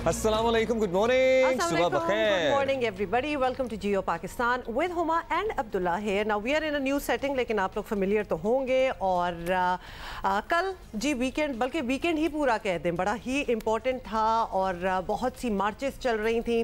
अस्सलाम वालेकुम, good morning, सुबह बखैर. Good morning everybody. Welcome to Geo Pakistan with Huma and Abdullah here. Now we are in a new setting, लेकिन आप लोग familiar तो होंगे. और कल जी वीकेंड, बल्कि वीकेंड ही पूरा कह दें, बड़ा ही इम्पोर्टेंट था और बहुत सी मार्चेस चल रही थी,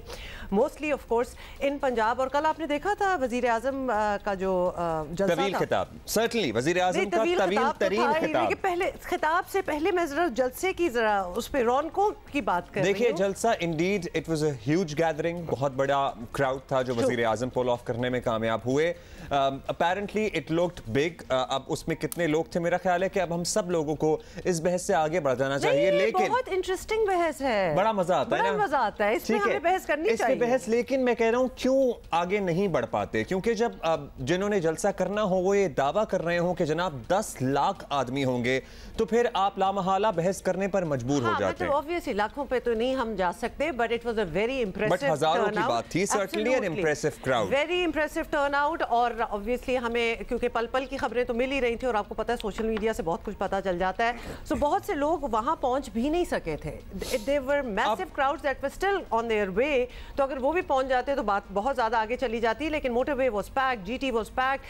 mostly of course in Punjab. और कल आपने देखा था वजीर आजम का जो जलसा तवील था, खिताब, सर्टनली वजीर आजम का तवील तरीन खिताब. पहले खिताब से पहले मैं जरा जलसे की जरा उस पे रौनकों की बात कर रही हूं. जलसा Indeed it was a huge gathering, बहुत बड़ा क्राउड था जो वजीर आजम पुल ऑफ करने में कामयाब हुए. Apparently it looked big. अब उसमें कितने लोग थे, मेरा ख्याल है कि अब हम सब लोगों को इस बहस से आगे बढ़ जाना चाहिए. लेकिन बहुत इंटरेस्टिंग बहस है, बड़ा मजा आता है ना, मजा आता है इसमें, हमें बहस करनी चाहिए बहस. लेकिन मैं कह रहा हूँ क्यों आगे नहीं बढ़ पाते, क्योंकि जब जिन्होंने जलसा करना हो वो ये दावा कर रहे हो कि जनाब 10 लाख आदमी होंगे, तो फिर आप लामहाला बहस करने पर मजबूर हो जाते हैं. ऑब्वियसली लाखों पे तो नहीं हम जा सकते, but it was a very impressive, हजारों की बात थी, certainly N impressive crowd, very impressive turnout. और ऑब्वियसली हमें क्योंकि पल पल की खबरें तो मिल ही रही थी और आपको पता है सोशल मीडिया से बहुत कुछ पता चल जाता है, सो बहुत से लोग वहां पहुंच भी नहीं सके थे. They were massive crowds that were still on their way. तो अगर वो भी पहुंच जाते तो बात बहुत ज्यादा आगे चली जाती. लेकिन motorway was packed, GT was packed,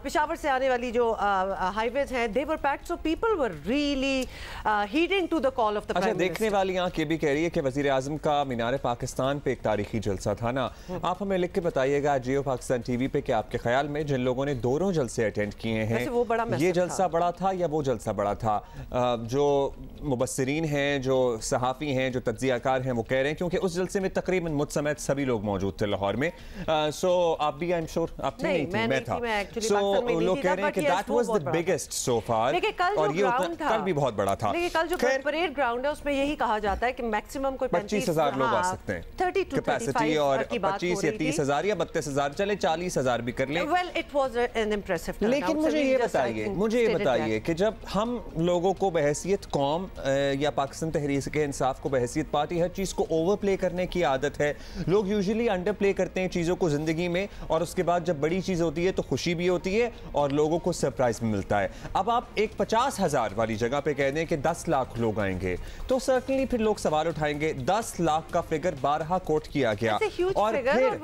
Peshawar से आने वाली जो हाईवेज हैं they were packed, so people were really heading to the call of the prime minister. देखने वाली आंख ये भी कह रही है कि वजीर आजम का मीनार पाकिस्तान पे एक तारीखी जलसा था ना. आप हमें लिख के बताइएगा जियो पाकिस्तान टीवी पे कि आपके ख्याल में जिन लोगों ने दोनों जलसे अटेंड किए हैं, ये जलसा बड़ा था या वो जलसा बड़ा था. जो मुबस्सिरीन हैं, जो सहाफ़ी हैं, जो तज्ज़ियाकार हैं, वो कह रहे हैं क्योंकि उस जलसे में तकरीबन मुझ समेत सभी लोग मौजूद थे लाहौर में. सो आप भी, आई एम श्योर आप नहीं थी, मैं था. सो लोग कह रहे हैं कि दैट वाज द बिगेस्ट सो फार, और ये कल भी बहुत बड़ा था. लेकिन कल जो परेड ग्राउंड है उसमें यही कहा जाता है कि मैक्सिमम कोई 25,000 लोग आ सकते हैं, 30 to 35 और 25 या 30,000 या 32,000, चले 40,000 भी कर लें. Well, it was an impressive turnout. लेकिन मुझे ये बताइए कि जब हम लोगों को बहैसियत कौम या पाकिस्तान तहरीक इंसाफ को बहैसियत पार्टी हर चीज़ को ओवर प्ले करने की आदत है. लोग यूजुअली अंडर प्ले करते हैं चीज़ों को ज़िंदगी में, और उसके बाद जब बड़ी चीज़ होती है तो खुशी भी होती है और लोगों को सरप्राइज भी मिलता है. अब आप एक 50,000 वाली जगह पे कह दें कि 10 लाख लोग आएंगे तो सर्टनली फिर लोग सवाल उठाएंगे. 10 लाख का फिगर 12 कोट किया गया, और फिर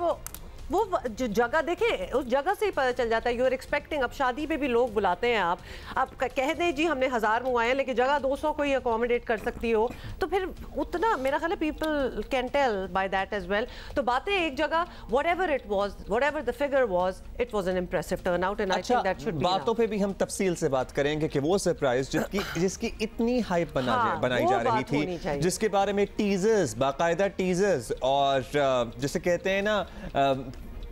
वो जो जगह देखें, उस जगह से ही पता चल जाता है. यू आर एक्सपेक्टिंग, अब शादी पे भी लोग बुलाते हैं, आप कह दें जी हमने 1000 मंगवाए हैं लेकिन जगह 200 को ही अकोमोडेट कर सकती हो, तो फिर उतना मेरा ख्याल है people can tell by that as well. तो बातें एक जगह, whatever it was, whatever the figure was, it was an impressive turnout, and I think that should be. बातों पे भी हम तफसील से बात करेंगे कि वो सरप्राइज जिसकी इतनी हाइप बनाई जा रही थी, जिसके बारे में टीजर्स, बाकायदा टीजर्स और जिसे कहते हैं ना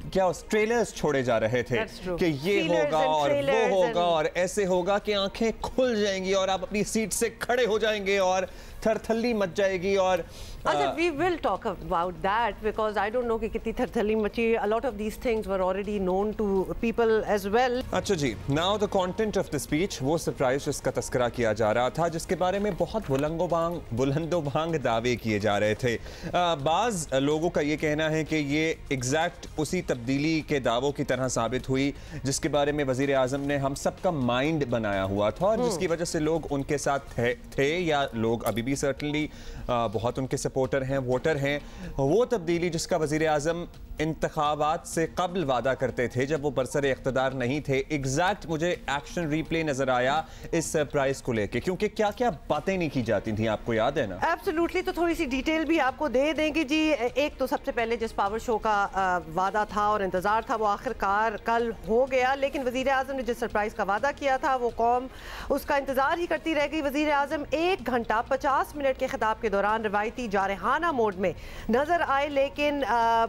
क्या ट्रेलर्स छोड़े जा रहे थे कि ये होगा और वो होगा और ऐसे होगा कि आंखें खुल जाएंगी और आप अपनी सीट से खड़े हो जाएंगे और थरथल्ली मच जाएगी. और अच्छा, we will talk about that because I don't know कि कितनी थरथली मची. A lot of these things were already known to people as well. अच्छा जी, now the content of the speech, वो सरप्राइज जिसका तस्करा किया जा रहा था, जिसके बारे में बहुत बुलंदोबांग दावे किए जा रहे थे. बाज़ लोगों का ये कहना है कि ये एग्जैक्ट उसी तब्दीली के दावों की तरह साबित हुई जिसके बारे में वज़ीर आज़म ने हम सबका माइंड बनाया हुआ था और जिसकी वजह से लोग उनके साथ थे या लोग अभी भी सर्टनली बहुत उनके सपोर्टर हैं, वोटर हैं. वो तब्दीली जिसका वज़ीर आज़म इंतखाबात से कबल वादा करते थे जब वो बरसर इख्तदार नहीं थे, एग्जैक्ट मुझे एक्शन रिप्ले नजर आया इस सरप्राइज को लेके, क्योंकि क्या क्या बातें नहीं की जाती थी, आपको याद है ना? एब्सोल्युटली. तो थोड़ी सी डिटेल भी आपको दे देंगे जी. एक तो सबसे पहले जिस पावर शो का वादा था और इंतजार था वो आखिरकार कल हो गया, लेकिन वजीर आजम ने जिस सरप्राइज का वादा किया था वो कौम उसका इंतजार ही करती रह गई. वजीर आजम 1 घंटा 50 मिनट के खिताब के दौरान रवायती जारहाना मोड में नजर आए, लेकिन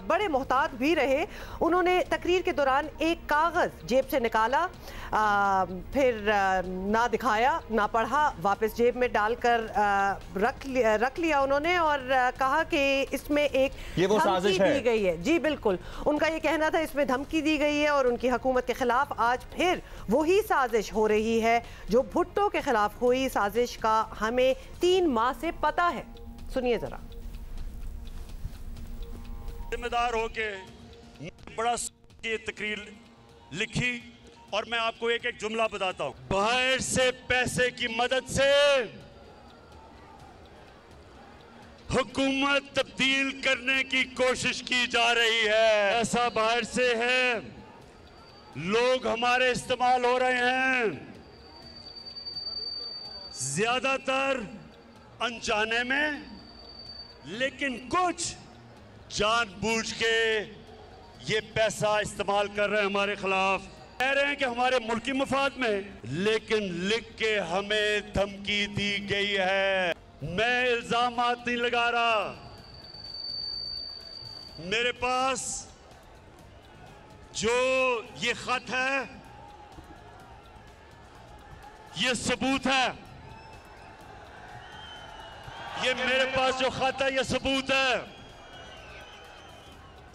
बड़े मोहतात भी रहे. उन्होंने तकरीर के दौरान एक कागज जेब से निकाला, फिर ना दिखाया ना पढ़ा, वापस जेब में डालकर रख लिया उन्होंने और कहा कि इसमें एक धमकी दी गई है. जी बिल्कुल, उनका ये कहना था इसमें धमकी दी गई है और उनकी हुकूमत के खिलाफ आज फिर वही साजिश हो रही है जो भुट्टो के खिलाफ हुई. साजिश का हमें 3 माह से पता है. सुनिए जरा. जिम्मेदार होके बड़ा ये तकरीर लिखी और मैं आपको एक एक जुमला बताता हूं. बाहर से पैसे की मदद से हुकूमत तब्दील करने की कोशिश की जा रही है। ऐसा बाहर से है, लोग हमारे इस्तेमाल हो रहे हैं, ज्यादातर अनजाने में, लेकिन कुछ जानबूझ के ये पैसा इस्तेमाल कर रहे हैं हमारे खिलाफ। कह रहे हैं कि हमारे मुल्की मफाद में, लेकिन लिख के हमें धमकी दी गई है। मैं इल्जामात नहीं लगा रहा, मेरे पास जो ये खत है ये सबूत है, ये मेरे पास जो खत है ये सबूत है।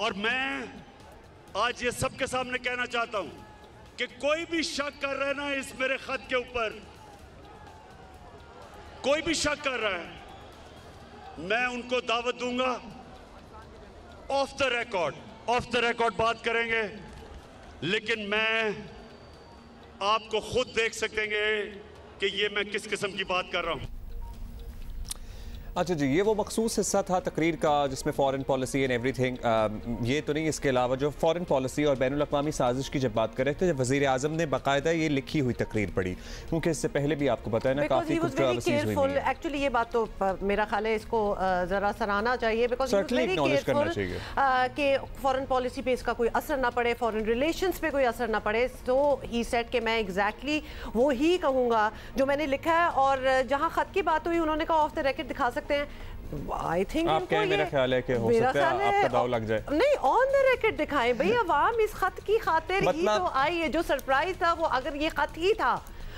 और मैं आज ये सबके सामने कहना चाहता हूं कि कोई भी शक कर रहा है ना इस मेरे खत के ऊपर, कोई भी शक कर रहा है, मैं उनको दावत दूंगा, ऑफ द रिकॉर्ड बात करेंगे, लेकिन मैं आपको खुद देख सकेंगे कि ये मैं किस किस्म की बात कर रहा हूं। अच्छा जी, ये वो मखसूस हिस्सा था तकरीर का जिसमें फ़ॉरेन पॉलिसी एंड एवरीथिंग, ये तो नहीं, इसके अलावा जो फ़ॉरेन पॉलिसी और बैनुल अक़वामी साजिश की जब बात कर रहे थे, जब वज़ीर आज़म ने बाकायदा ये लिखी हुई तकरीर पढ़ी, क्योंकि इससे पहले भी आपको पता है ना काफ़ी कंट्रोवर्सीज़ हुई हैं। एक्चुअली ये बात तो मेरा ख्याल है इसको ज़रा सराहना चाहिए, बिकॉज़ कि फ़ॉरेन पॉलिसी पे इसका कोई असर ना पड़े, फ़ॉरेन रिलेशंस पे कोई असर ना पड़े। तो ही सेड कि मैं एग्जैक्टली वो ही कहूँगा जो मैंने लिखा है, और जहाँ ख़त की बात हुई उन्होंने कहा ऑफ द रिकॉर्ड दिखा सकते हैं। आई थिंक मेरा ख्याल है कि हो सकता है आपका दाव लग जाए। नहीं, ऑन द रिकॉर्ड दिखाएं भाई, अवाम इस खत की खातिर ही तो आई है। जो सरप्राइज था वो अगर ये खत ही था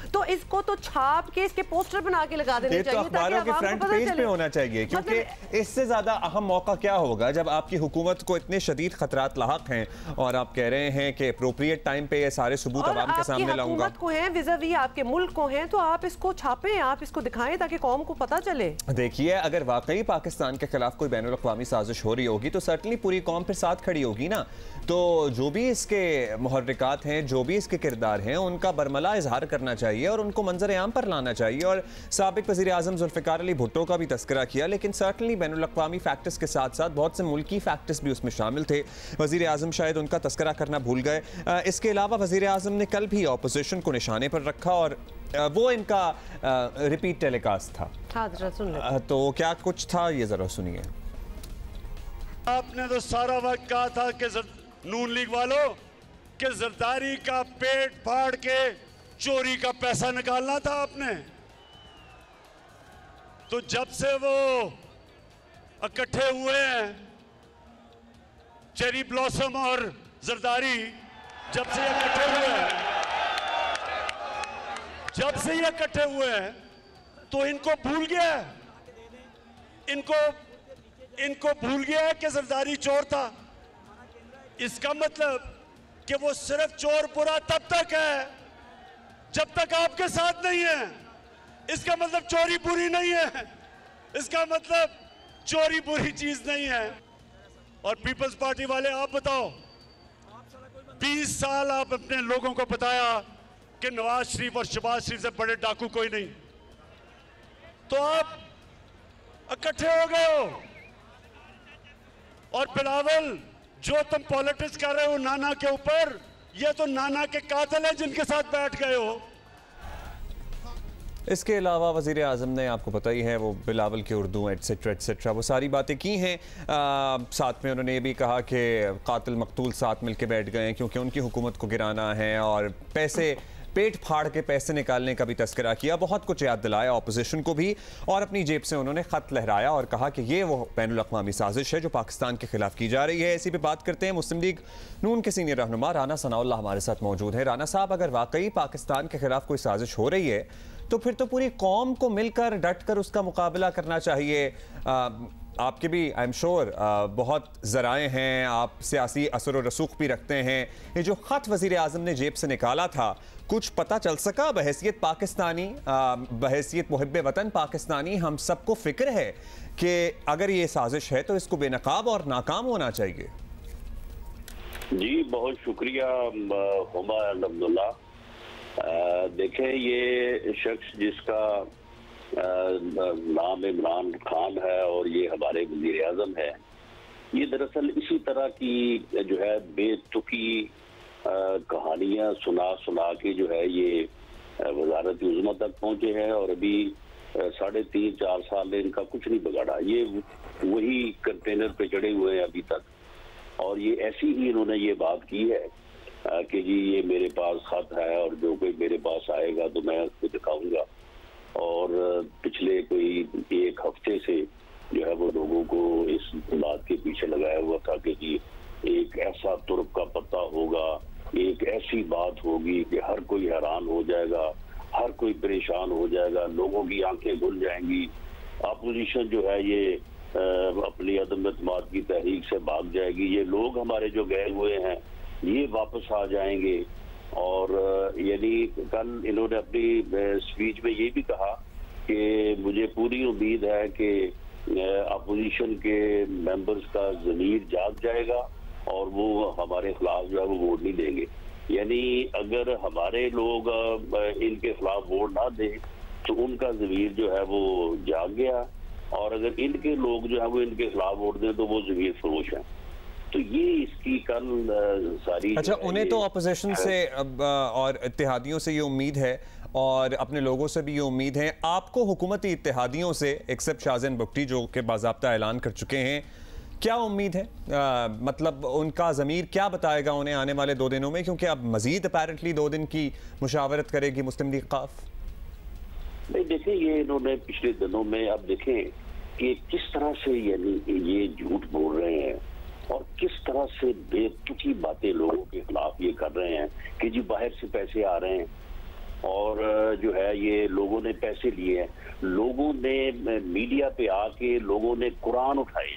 तो इसको तो छाप के इसके पोस्टर बना के लगा देने चाहिए, अखबारों के फ्रंट पेज पे होना चाहिए, क्योंकि इससे ज्यादा अहम मौका क्या होगा जब आपकी हुकूमत को इतने शदीद खतरात लाहक हैं और आप कह रहे हैं कि एप्रोप्रिएट टाइम पे ये सारे सबूत अवाम के सामने लाऊंगा। को हैं विज़ावी आपके मुल्क को हैं, तो आप इसको छापें, आप इसको दिखाएं ताकि कौम को पता चले। देखिए, अगर वाकई पाकिस्तान के खिलाफ कोई बैनुल अक़वामी साजिश हो रही होगी तो सर्टनली पूरी कौम फिर साथ खड़ी होगी ना। तो जो भी इसके मुहर्रिकात हैं, जो भी इसके किरदार हैं, उनका बरमला इजहार करना चाहिए और उनको मंजर आम पर लाना चाहिए। और साबिक वज़ीर आज़म ज़ुल्फ़िकार अली भुट्टो का भी तस्करा किया, लेकिन सर्टनली बैनुल अक़वामी फैक्टर्स के साथ साथ बहुत से मुल्की फैक्टर्स भी उसमें शामिल थे। वज़ीर आज़म शायद उनका तस्करा करना भूल गए। इसके अलावा वज़ीर आज़म ने कल भी अपोजिशन को निशाने पर रखा और वो इनका रिपीट टेलीकास्ट था। तो क्या कुछ था, ये ज़रा सुनिए। आपने तो सारा वक्त कहा था कि नून लीग वालों कि जरदारी का पेट फाड़ के चोरी का पैसा निकालना था आपने। तो जब से वो इकट्ठे हुए हैं, चेरी ब्लॉसम और जरदारी, जब से ये इकट्ठे हुए हैं तो इनको भूल गया है, इनको भूल गया है कि जरदारी चोर था। इसका मतलब कि वो सिर्फ चोर बुरा तब तक है जब तक आपके साथ नहीं है। इसका मतलब चोरी बुरी नहीं है, इसका मतलब चोरी बुरी चीज नहीं है। और पीपल्स पार्टी वाले, आप बताओ, 20 साल आप अपने लोगों को बताया कि नवाज शरीफ और शहबाज शरीफ से बड़े डाकू कोई नहीं, तो आप इकट्ठे हो गए हो। और बिलावल, जो तुम पॉलिटिक्स कर रहे हो नाना के ऊपर, ये तो नाना के कातिल हैं जिनके साथ बैठ गए हो। इसके अलावा वज़ीर आज़म ने, आपको पता ही है, वो बिलावल की उर्दू एटसेट्रा वो सारी बातें की हैं। साथ में उन्होंने ये भी कहा कि कातिल मकतूल साथ मिल के बैठ गए हैं क्योंकि उनकी हुकूमत को गिराना है, और पैसे पेट फाड़ के पैसे निकालने का भी तस्करा किया। बहुत कुछ याद दिलाया अपोजिशन को भी, और अपनी जेब से उन्होंने ख़त लहराया और कहा कि ये वो बैनुल अक़वामी साजिश है जो पाकिस्तान के खिलाफ की जा रही है। इसी पे बात करते हैं। मुस्लिम लीग नून के सीनियर रहनुमा राना सनाउल्लाह हमारे साथ मौजूद है। राना साहब, अगर वाकई पाकिस्तान के खिलाफ कोई साजिश हो रही है तो फिर तो पूरी कौम को मिलकर डट कर उसका मुकाबला करना चाहिए। आपके भी आई एम श्योर बहुत ज़राए हैं, आप सियासी असर और रसूख भी रखते हैं। ये जो ख़त वज़ीर आज़म ने जेब से निकाला था, कुछ पता चल सका? बहैसियत पाकिस्तानी, बहैसियत मुहिब्बे वतन पाकिस्तानी, हम सबको फ़िक्र है कि अगर ये साजिश है तो इसको बेनकाब और नाकाम होना चाहिए। जी, बहुत शुक्रिया हुमायूं अब्दुल्ला। देखें, ये शख्स जिसका नाम इमरान खान है और ये हमारे वज़ीर आज़म है, ये दरअसल इसी तरह की जो है बेतुकी कहानियां सुना के जो है ये वजारत उज़्मा तक पहुंचे हैं और अभी 3.5-4 साल में इनका कुछ नहीं बिगाड़ा। ये वही कंटेनर पे चढ़े हुए हैं अभी तक, और ये ऐसी ही इन्होंने ये बात की है कि जी ये मेरे पास खत है और जो कोई मेरे पास आएगा तो मैं उसको दिखाऊंगा। और पिछले कोई 1 हफ्ते से जो है वो लोगों को इस बात के पीछे लगाया हुआ था कि जी एक ऐसा तुर्क का पता होगा, एक ऐसी बात होगी कि हर कोई हैरान हो जाएगा, हर कोई परेशान हो जाएगा, लोगों की आंखें खुल जाएंगी, अपोजिशन जो है ये अपनी अदम एतमाद की तहरीक से भाग जाएगी, ये लोग हमारे जो गए हुए हैं ये वापस आ जाएंगे। और यानी कल इन्होंने अपनी स्पीच में ये भी कहा कि मुझे पूरी उम्मीद है कि अपोजिशन के मेंबर्स का ज़मीर जाग जाएगा और वो हमारे खिलाफ जो है वो वोट नहीं देंगे। यानी अगर हमारे लोग इनके खिलाफ वोट ना दें तो उनका ज़मीर जो है वो जाग गया, और अगर इनके लोग जो है वो इनके खिलाफ वोट दें तो वो ज़मीर फरोश है। तो ये इसकी कल सारी अच्छा, उन्हें तो अपोजिशन से और इत्तेहादियों से ये उम्मीद है और अपने लोगों से भी ये उम्मीद है। आपको हुकूमती इत्तेहादियों से एक्सेप्ट शाहज़ैन बुगटी जो कि बाज़ाब्ता ऐलान कर चुके हैं, क्या उम्मीद है? मतलब उनका ज़मीर क्या बताएगा उन्हें आने वाले 2 दिनों में, क्योंकि अब मजीद अपेरेंटली 2 दिन की मुशावरत करेगी मुस्लिम लीग काफ? नहीं, देखें ये इन्होंने पिछले दिनों में, अब देखें कि किस तरह से यानी ये झूठ बोल रहे हैं और किस तरह से बेतुकी बातें लोगों के खिलाफ ये कर रहे हैं कि जी बाहर से पैसे आ रहे हैं और जो है ये लोगों ने पैसे लिए हैं। लोगों ने मीडिया पे आके लोगों ने कुरान उठाए,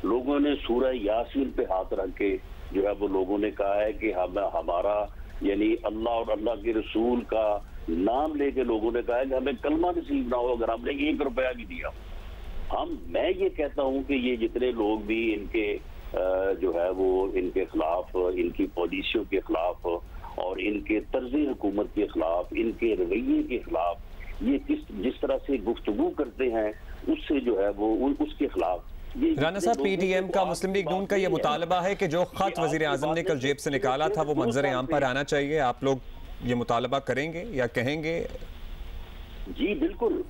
लोगों ने सूरह यासीन पे हाथ रख के जो है वो लोगों ने कहा है कि हमारा यानी अल्लाह और अल्लाह के रसूल का नाम लेके लोगों ने कहा है कि हमें कलमा नसीब ना हो अगर हमने 1 रुपया भी दिया। मैं ये कहता हूँ कि ये जितने लोग भी इनके जो है वो इनके खिलाफ, इनकी पॉलिसियों के खिलाफ और इनके तर्ज हुकूमत के खिलाफ, इनके रवैये के खिलाफ ये जिस तरह से गुफ्तगू करते हैं उससे जो है वो उसके खिलाफ राना साहब, पीडीएम का, मुस्लिम लीग नून का ये मुतालबा है कि जो खत वजीर आजम ने कल जेब से निकाला था वो मंजर आम पर आना चाहिए। आप लोग ये मुतालबा करेंगे या कहेंगे? जी बिल्कुल,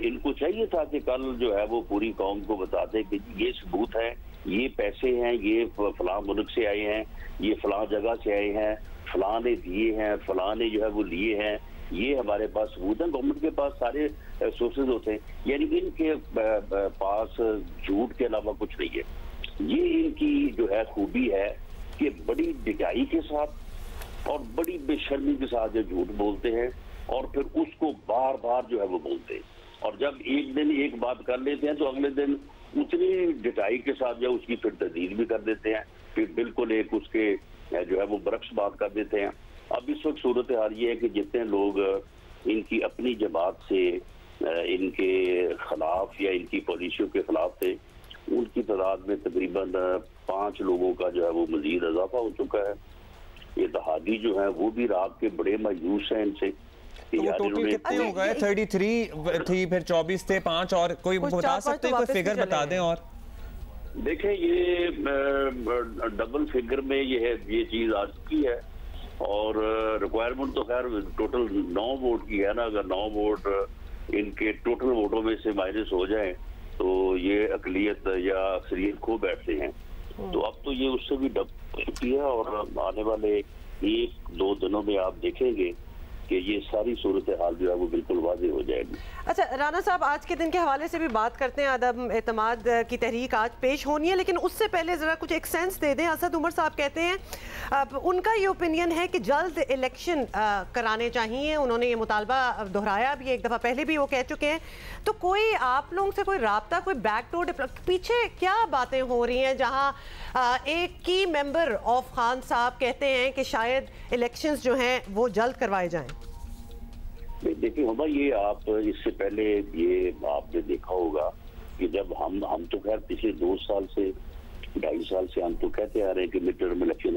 इनको चाहिए था कि कल जो है वो पूरी कौम को बताते कि ये सबूत है, ये पैसे हैं, ये फलां मुल्क से आए हैं, ये फलां जगह से आए हैं, फलां ने दिए हैं, फलां ने जो है वो लिए हैं, ये हमारे पास सबूत है। गवर्नमेंट के पास सारे सोर्सेज होते हैं, यानी इनके पास झूठ के अलावा कुछ नहीं है। ये इनकी जो है खूबी है कि बड़ी डिगाई के साथ और बड़ी बेशर्मी के साथ जो झूठ बोलते हैं और फिर उसको बार बार जो है वो बोलते हैं, और जब एक दिन एक बात कर लेते हैं तो अगले दिन उतनी डिटाई के साथ जो उसकी फिर तस्दीक भी कर देते हैं, फिर बिल्कुल एक उसके जो है वो बरक्स बात कर देते हैं। अब इस वक्त सूरत हाल ये है कि जितने लोग इनकी अपनी जमात से इनके खिलाफ या इनकी पॉलिसियों के खिलाफ थे, उनकी तादाद में तकरीबन 5 लोगों का जो है वो मजीद इजाफा हो चुका है। इत्तेहादी जो है वो भी रात के बड़े मायूस हैं इनसे। तो वो टोटल कितने हो गए? 33 थी, फिर 24 थे, 5 और कोई बता सकते हैं? कोई फिगर बता दें। और देखें ये डबल फिगर में ये चीज आ चुकी है, और रिक्वायरमेंट तो खैर टोटल 9 वोट की है ना। अगर 9 वोट इनके टोटल वोटों में से माइनस हो जाए तो ये अकलियत या अक्सरियत खो बैठते हैं। तो अब तो ये उससे भी डबल चुकी है, और आने वाले 1-2 दिनों में आप देखेंगे कि ये सारी सूरत हाल जो है वो बिल्कुल वाज़ेह हो जाएगी। अच्छा राना साहब, आज के दिन के हवाले से भी बात करते हैं। अदम एतमाद की तहरीक आज पेश होनी है, लेकिन उससे पहले ज़रा कुछ एक सेंस दे दें। असद उमर साहब कहते हैं उनका ये ओपिनियन है कि जल्द इलेक्शन कराने चाहिए। उन्होंने ये मुतालबा दोहराया भी, एक दफ़ा पहले भी वो कह चुके हैं। तो कोई आप लोगों से कोई राब्ता, कोई बैकडोर, पीछे क्या बातें हो रही हैं जहाँ एक की मेंबर ऑफ खान साहब कहते हैं कि शायद इलेक्शंस जो हैं वो जल्द करवाए जाएं? देखिए होगा, ये आप इससे पहले ये आपने देखा होगा कि जब हम तो खैर पिछले 2 साल से 2.5 साल से हम तो कहते आ रहे हैं कि मिड टर्म इलेक्शन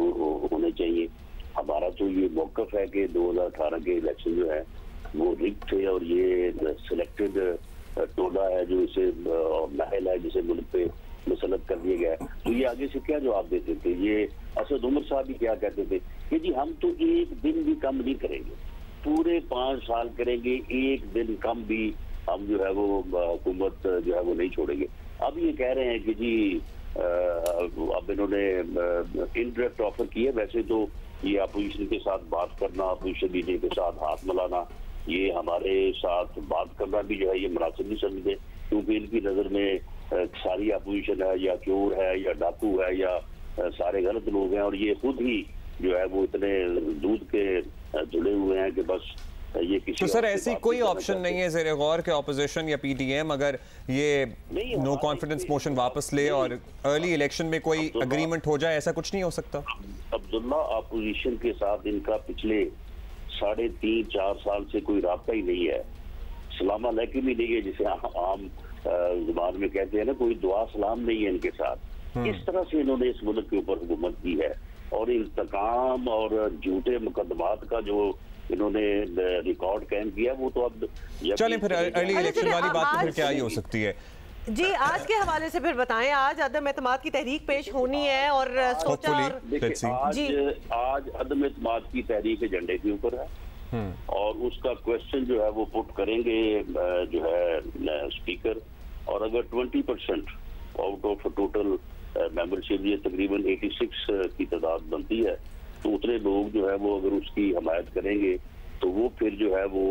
होने चाहिए। हमारा तो ये मौकफ है कि 2018 के इलेक्शन जो है वो रिग थे और ये सिलेक्टेड टोला है जो इसे और नाहल है जिसे मुल्क पे मुसलत कर दिया गया है, तो ये आगे से क्या जवाब देते थे? ये असद उमर साहब भी क्या कहते थे कि जी हम तो एक दिन भी कम नहीं करेंगे, पूरे 5 साल करेंगे, एक दिन कम भी हम जो है वो हुकूमत जो है वो नहीं छोड़ेंगे। अब ये कह रहे हैं कि जी अब इन्होंने इनडायरेक्ट ऑफर किया। वैसे तो ये अपोजिशन के साथ बात करना, अपोजिशन लीडर के साथ हाथ मिलाना, ये हमारे साथ बात करना भी जो है ये मुनासिब नहीं समझते, क्योंकि इनकी नज़र में सारी अपोजिशन है या चोर है या डाकू है या सारे गलत लोग हैं, और ये खुद ही जो है वो इतने दूध के जुड़े हुए हैं कि बस ये किसी। तो सर ऐसी कोई ऑप्शन नहीं है ज़ेरे गौर के ऑपोजिशन या पीडीएम अगर ये नो कॉन्फिडेंस मोशन वापस ले और अर्ली इलेक्शन में कोई अग्रीमेंट हो जाए, ऐसा कुछ नहीं हो सकता? अब्दुल्ला, अपोजिशन के साथ इनका पिछले 3.5-4 साल से कोई राब्ता ही नहीं है, सलाम अलैकुम भी नहीं है, जिसे आम जुबान में कहते हैं ना, कोई दुआ सलाम नहीं है इनके साथ। इस तरह से इन्होंने इस मुल्क के ऊपर हुकूमत की है, और इंतकाम और झूठे मुकदमात का जो इन्होंने रिकॉर्ड कायम किया वो तो अब चलें फिर अर्ली इलेक्शन वाली बात तो फिर क्या ही हो सकती है जी। आज के हवाले से फिर बताएं, आज अदम एतमाद की तहरीक पेश होनी है और सोचा आज अदम एतमाद की तहरीक एजेंडे के ऊपर है और उसका क्वेश्चन जो है वो पुट करेंगे जो है स्पीकर, और अगर 20% आउट ऑफ टोटल मेंबरशिप ये तकरीबन 86 की तादाद बनती है, तो उतने लोग जो है वो अगर उसकी हमायत करेंगे तो वो फिर जो है वो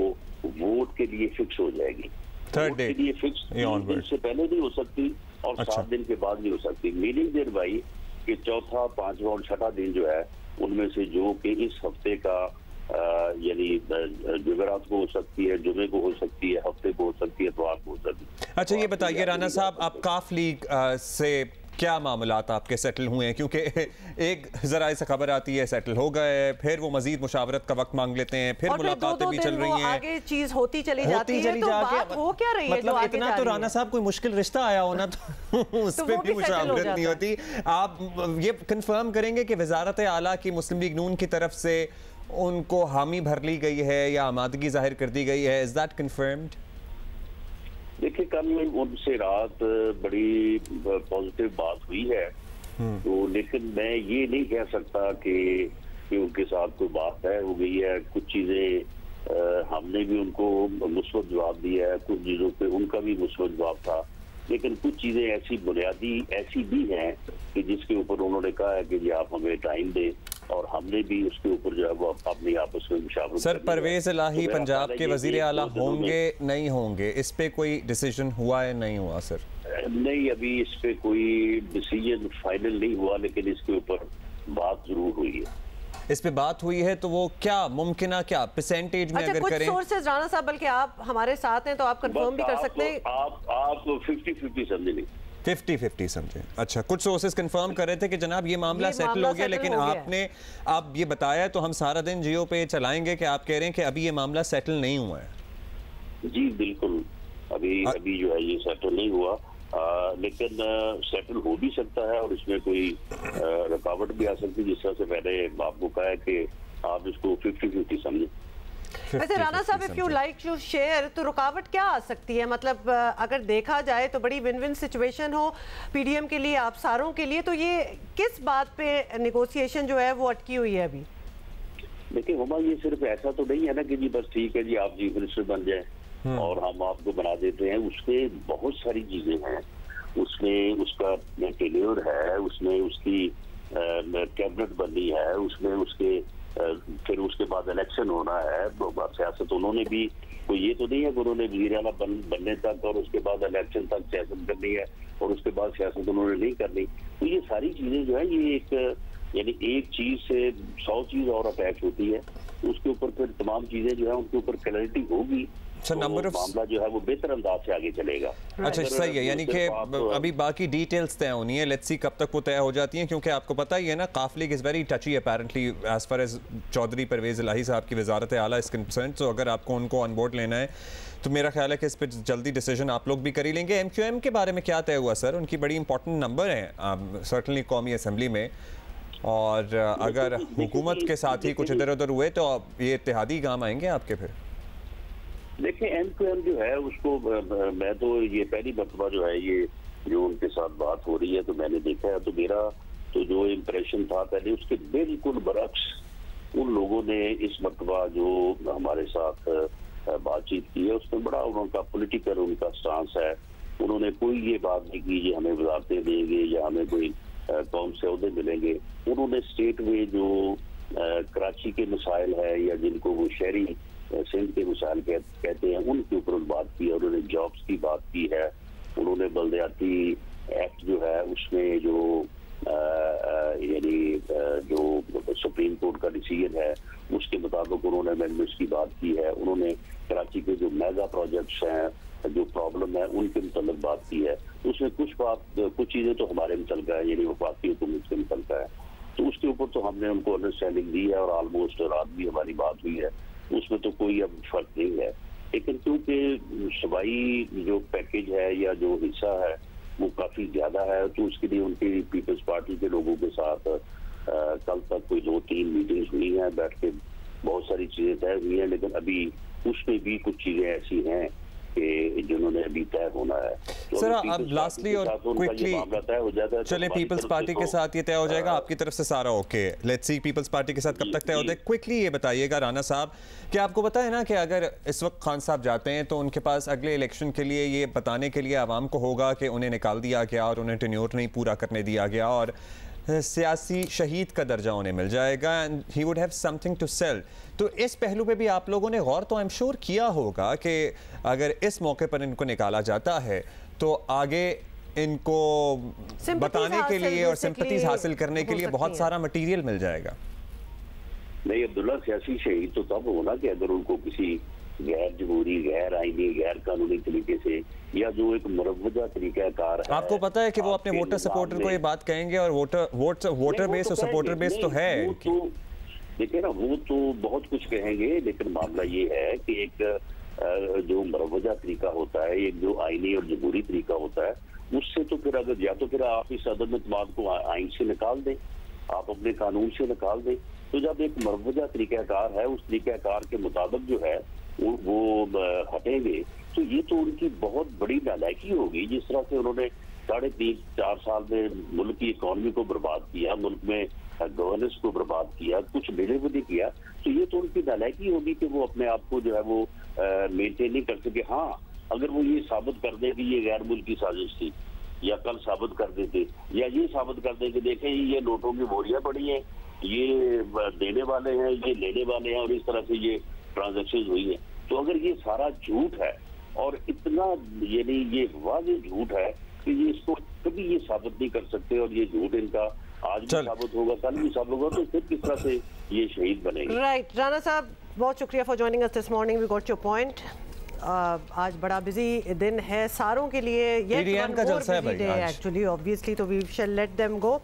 वोट के लिए फिक्स हो जाएगी। थर्ड डे के लिए फिक्स इससे पहले नहीं हो सकती और 7 दिन के बाद नहीं हो सकती। मीनिंग देर भाई कि चौथा, 5वां और 6ठा दिन जो है उनमें से जो कि इस हफ्ते का यानी जुमेरात को हो सकती है, जुमे को हो सकती है, हफ्ते को हो सकती है, इतवार को हो सकती है। अच्छा ये बताइए राना साहब, आप काफ लीग से क्या मामलात आपके सेटल हुए हैं? क्योंकि एक जरा से खबर आती है सेटल हो गए, फिर वो मजीद मुशावरत का वक्त मांग लेते हैं, फिर मुलाकातें भी चल रही हैं, आगे चीज होती चली जाती है, तो बात हो क्या रही है? मतलब इतना तो राना साहब कोई मुश्किल रिश्ता आया होना तो उस पर भी मुशावरत नहीं होती। आप ये कंफर्म करेंगे कि वजारत आला की मुस्लिम लीग नून की तरफ से उनको हामी भर ली गई है या आमादगी जाहिर कर दी गई है? Is that confirmed? देखिए, कल उनसे रात बड़ी पॉजिटिव बात हुई है, तो लेकिन मैं ये नहीं कह सकता कि उनके साथ कोई बात तय हो गई है। कुछ चीजें हमने भी उनको मुस्बत जवाब दिया है, कुछ चीजों पे उनका भी मुस्बत जवाब था, लेकिन कुछ चीजें ऐसी बुनियादी ऐसी भी हैं कि जिसके ऊपर उन्होंने कहा है कि जी आप हमें टाइम दें, और हमने भी उसके ऊपर जो है वो अपनी आपस में मुशावरत। सर परवेज इलाही पंजाब के वजीर आला होंगे नहीं होंगे, इस पे कोई डिसीजन हुआ है नहीं हुआ? सर नहीं, अभी इस पे कोई डिसीजन फाइनल नहीं हुआ, लेकिन इसके ऊपर बात जरूर हुई है। इस पे बात हुई है तो वो क्या मुमकिन है, क्या परसेंटेज में अगर करें? सोर्सेज राना साहब, बल्कि आप हमारे साथ हैं तो आप कंफर्म भी कर सकते हैं। आप 50-50 समझ लें, 50-50 समझे। अच्छा, कुछ सोर्सेज कंफर्म कर रहे थे कि जनाब ये मामला सेटल हो गया, लेकिन आपने आप ये बताया तो हम सारा दिन जियो पे चलाएंगे कि आप कह रहे हैं कि अभी ये मामला सेटल नहीं हुआ है। जी बिल्कुल, अभी जो है ये सेटल नहीं हुआ, लेकिन सेटल हो भी सकता है और इसमें कोई रुकावट भी आ सकती है, जिस तरह से मैंने आपको कहा है कि आप इसको 50-50 समझें। वैसे राना साहब, if you like to share, तो रुकावट क्या आ सकती है? मतलब अगर देखा जाए तो बड़ी विन विन सिचुएशन हो पीडीएम के लिए, आप सारों के लिए, तो ये किस बात पे नेगोशिएशन जो है वो अटकी हुई है अभी? देखिए हुमा, ये सिर्फ ऐसा तो नहीं है ना कि जी बस ठीक है जी आप चीफ मिनिस्टर बन जाए और हम आपको बना देते हैं। उसमें बहुत सारी चीजें हैं, उसमें उसका टेन्योर है, उसमें उसकी कैबिनेट बननी है, उसमें उसके फिर उसके बाद इलेक्शन होना है। सियासत उन्होंने भी कोई ये तो नहीं है कि उन्होंने वज़ीर आला बनने तक और उसके बाद इलेक्शन तक सियासत करनी है और उसके बाद सियासत उन्होंने नहीं करनी। तो ये सारी चीजें जो है ये एक यानी एक चीज से 100 चीज और अटैच होती है, उसके ऊपर फिर तमाम चीजें जो है उनके ऊपर क्लैरिटी होगी, तो मामला जो है वो बेहतर अंदाज से आगे चलेगा। अच्छा सही है, यानी कि अभी बाकी डिटेल्स तय होनी है, लेट्स सी कब तक वो तय हो जाती हैं, क्योंकि आपको पता ही है ना Qaf League is very touchy apparently as far as Chaudhry Pervaiz Elahi साहब की वजारत आला इज कंसर्न्ड। तो अगर आपको उनको ऑन बोर्ड लेना है तो मेरा ख्याल है कि इस पर जल्दी डिसीजन आप लोग भी कर ही लेंगे। MQM के बारे में क्या तय हुआ सर? उनकी बड़ी इंपॉर्टेंट नंबर है सर्टनली कौमी असम्बली में, और अगर हुकूमत के साथ ही कुछ इधर उधर हुए तो ये इत्तेहादी काम आएंगे आपके फिर? देखिए एंड टू एंड जो है उसको मैं तो ये पहली मरतबा जो है ये जो उनके साथ बात हो रही है तो मैंने देखा है, तो मेरा तो जो इम्प्रेशन था पहले उसके बिल्कुल बरक्स उन लोगों ने इस मरतबा जो हमारे साथ बातचीत की है उसमें बड़ा उनका पॉलिटिकल उनका स्टांस है। उन्होंने कोई ये बात नहीं की कि हमें वजारतें देंगे या हमें कोई कौन से अहदे मिलेंगे। उन्होंने स्टेट में जो कराची के मसाइल है या जिनको वो शहरी सिंध के मसाइल कहते हैं उनके ऊपर बात की है। उन्होंने जॉब्स की बात की है। उन्होंने बल्दियाती एक्ट जो है उसमें जो यानी जो सुप्रीम कोर्ट का डिसीजन है उसके मुताबिक उन्होंने अमेंडमेंट्स की बात की है। उन्होंने कराची के जो मेगा प्रोजेक्ट्स हैं जो प्रॉब्लम है उनके मुतल्लिक बात की है। उसमें कुछ चीजें तो हमारे मुतल्लिक है यानी वफाकी हुकूमत के मुतल्लिक है, तो उसके ऊपर तो हमने उनको अंडरस्टैंडिंग दी है और ऑलमोस्ट रात भी हमारी बात हुई है, उसमें तो कोई अब फर्क नहीं है। लेकिन क्योंकि सूबाई जो पैकेज है या जो हिस्सा है वो काफी ज्यादा है तो उसके लिए उनकी पीपल्स पार्टी के लोगों के साथ कल तक कोई 2-3 मीटिंग्स हुई हैं, बैठ के बहुत सारी चीजें तय हुई हैं। लेकिन अभी उसमें भी कुछ चीजें ऐसी हैं कि जिन्होंने अभी तय होना है। तो सर अब लास्टली और क्विकली चले पीपल्स पार्टी के साथ ये तय हो जाएगा, आपकी तरफ से सारा okay. Let's see Peoples Party के साथ कब तक तय होता है। क्विकली ये बताइएगा राना साहब कि आपको पता है ना कि अगर इस वक्त खान साहब जाते हैं तो उनके पास अगले इलेक्शन के लिए ये बताने के लिए आवाम को होगा कि उन्हें निकाल दिया गया और उन्हें टेन्योर नहीं पूरा करने दिया गया और सियासी शहीद का दर्जा उन्हें मिल जाएगा and he would have something to sell. तो इस पहलू पे भी आप लोगों ने गौर तो आई एम श्योर किया होगा कि अगर इस मौके पर इनको निकाला जाता है तो आगे इनको बताने के लिए और सिंपैथीज हासिल करने के लिए बहुत सारा मटेरियल मिल जाएगा। नहीं अब्दुल्ला, सियासी शहीद तो तब होना कि अगर उनको किसी गैर जमहूरी, गैर आईनी, गैर कानूनी तरीके से या जो एक मुरव्वजा तरीकाकार है। आपको पता है कि वो अपने वोटर सपोर्टर को ये बात कहेंगे और वोटर बेस और सपोर्टर बेस तो है। देखिए ना वो तो बहुत कुछ कहेंगे, लेकिन मामला ये है कि एक जो मुरव्वजा तरीका होता है, एक जो आईनी और जमहूरी तरीका होता है, उससे तो फिर अगर या तो फिर आप इस अदम इत्मीनान को आइन से निकाल दें, आप अपने कानून से निकाल दें। तो जब एक मुरव्वजा तरीकाकार है उस तरीकाकार के मुताबिक जो है वो हटेंगे तो ये तो उनकी बहुत बड़ी नालायकी होगी। जिस तरह से उन्होंने 3.5-4 साल में मुल्क की इकॉनमी को बर्बाद किया, मुल्क में गवर्नेंस को बर्बाद किया, कुछ डिलीवरी किया, तो ये तो उनकी नालायकी होगी कि वो अपने आप को जो है वो मेंटेन नहीं कर सके। हाँ, अगर वो ये साबित कर दे कि ये गैर मुल्की साजिश थी या कल साबित कर देते या ये साबित कर दे कि देखें ये नोटों की बोरियां पड़ी हैं, ये देने वाले हैं, ये लेने वाले हैं और इस तरह से ये ट्रांजैक्शन हुई है, तो अगर ये सारा झूठ है और इतना यानी ये वाज़ेह झूठ है कि ये इसको कभी ये साबित नहीं कर सकते और ये झूठ इनका आज भी साबित होगा, कल भी साबित होगा, तो फिर किस तरह से ये शहीद बनेंगे। राइट राना साहब, बहुत शुक्रिया for joining us this morning, we got your point. आज बड़ा बिजी दिन है सारों के लिए, ये का जलसा है भाई एक्चुअली ऑब्वियसली, तो we shall let them go.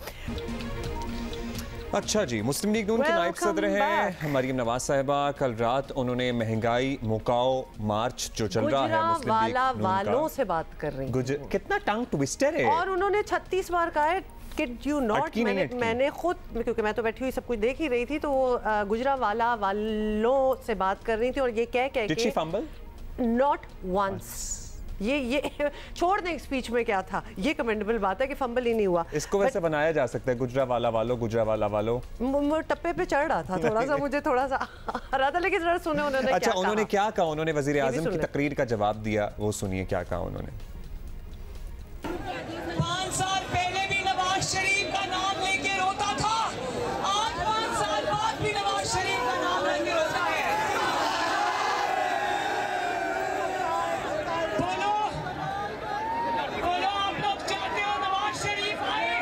अच्छा जी, मुस्लिम लीग नून की नायब सदर हैं मरियम नवाज साहिबा, कल रात उन्होंने महंगाई मुकाओ मार्च जो चल रहा है मुस्लिम लीग नून वालों से बात कर रही हैं। कितना टंग ट्विस्टर है। और उन्होंने 36 बार कहा है किड यू नॉट, मैंने खुद, क्योंकि मैं तो बैठी हुई सब कुछ देख ही रही थी, तो वो गुजरावाला वालों से बात कर रही थी और ये कह के नॉट वंस, ये छोड़ दें स्पीच में क्या था, ये कमेंडेबल बात है कि फंबल ही नहीं हुआ। इसको वैसे बनाया जा सकता है गुजरावाला वालों। टप्पे पे चढ़ रहा था थोड़ा सा, मुझे थोड़ा सा आ रहा था, लेकिन जरा सुने उन्होंने अच्छा क्या उन्होंने क्या कहा, उन्होंने वजीर आजम की तकरीर का जवाब दिया, वो सुनिए क्या कहा उन्होंने। 5 साल पहले भी नवाज शरीफ का नाम लेके रोता था, आज 5 साल बाद भी नवाज शरीफ का नाम लेके रोता है। बोलो आप लोग चाहते हो नवाज शरीफ आए,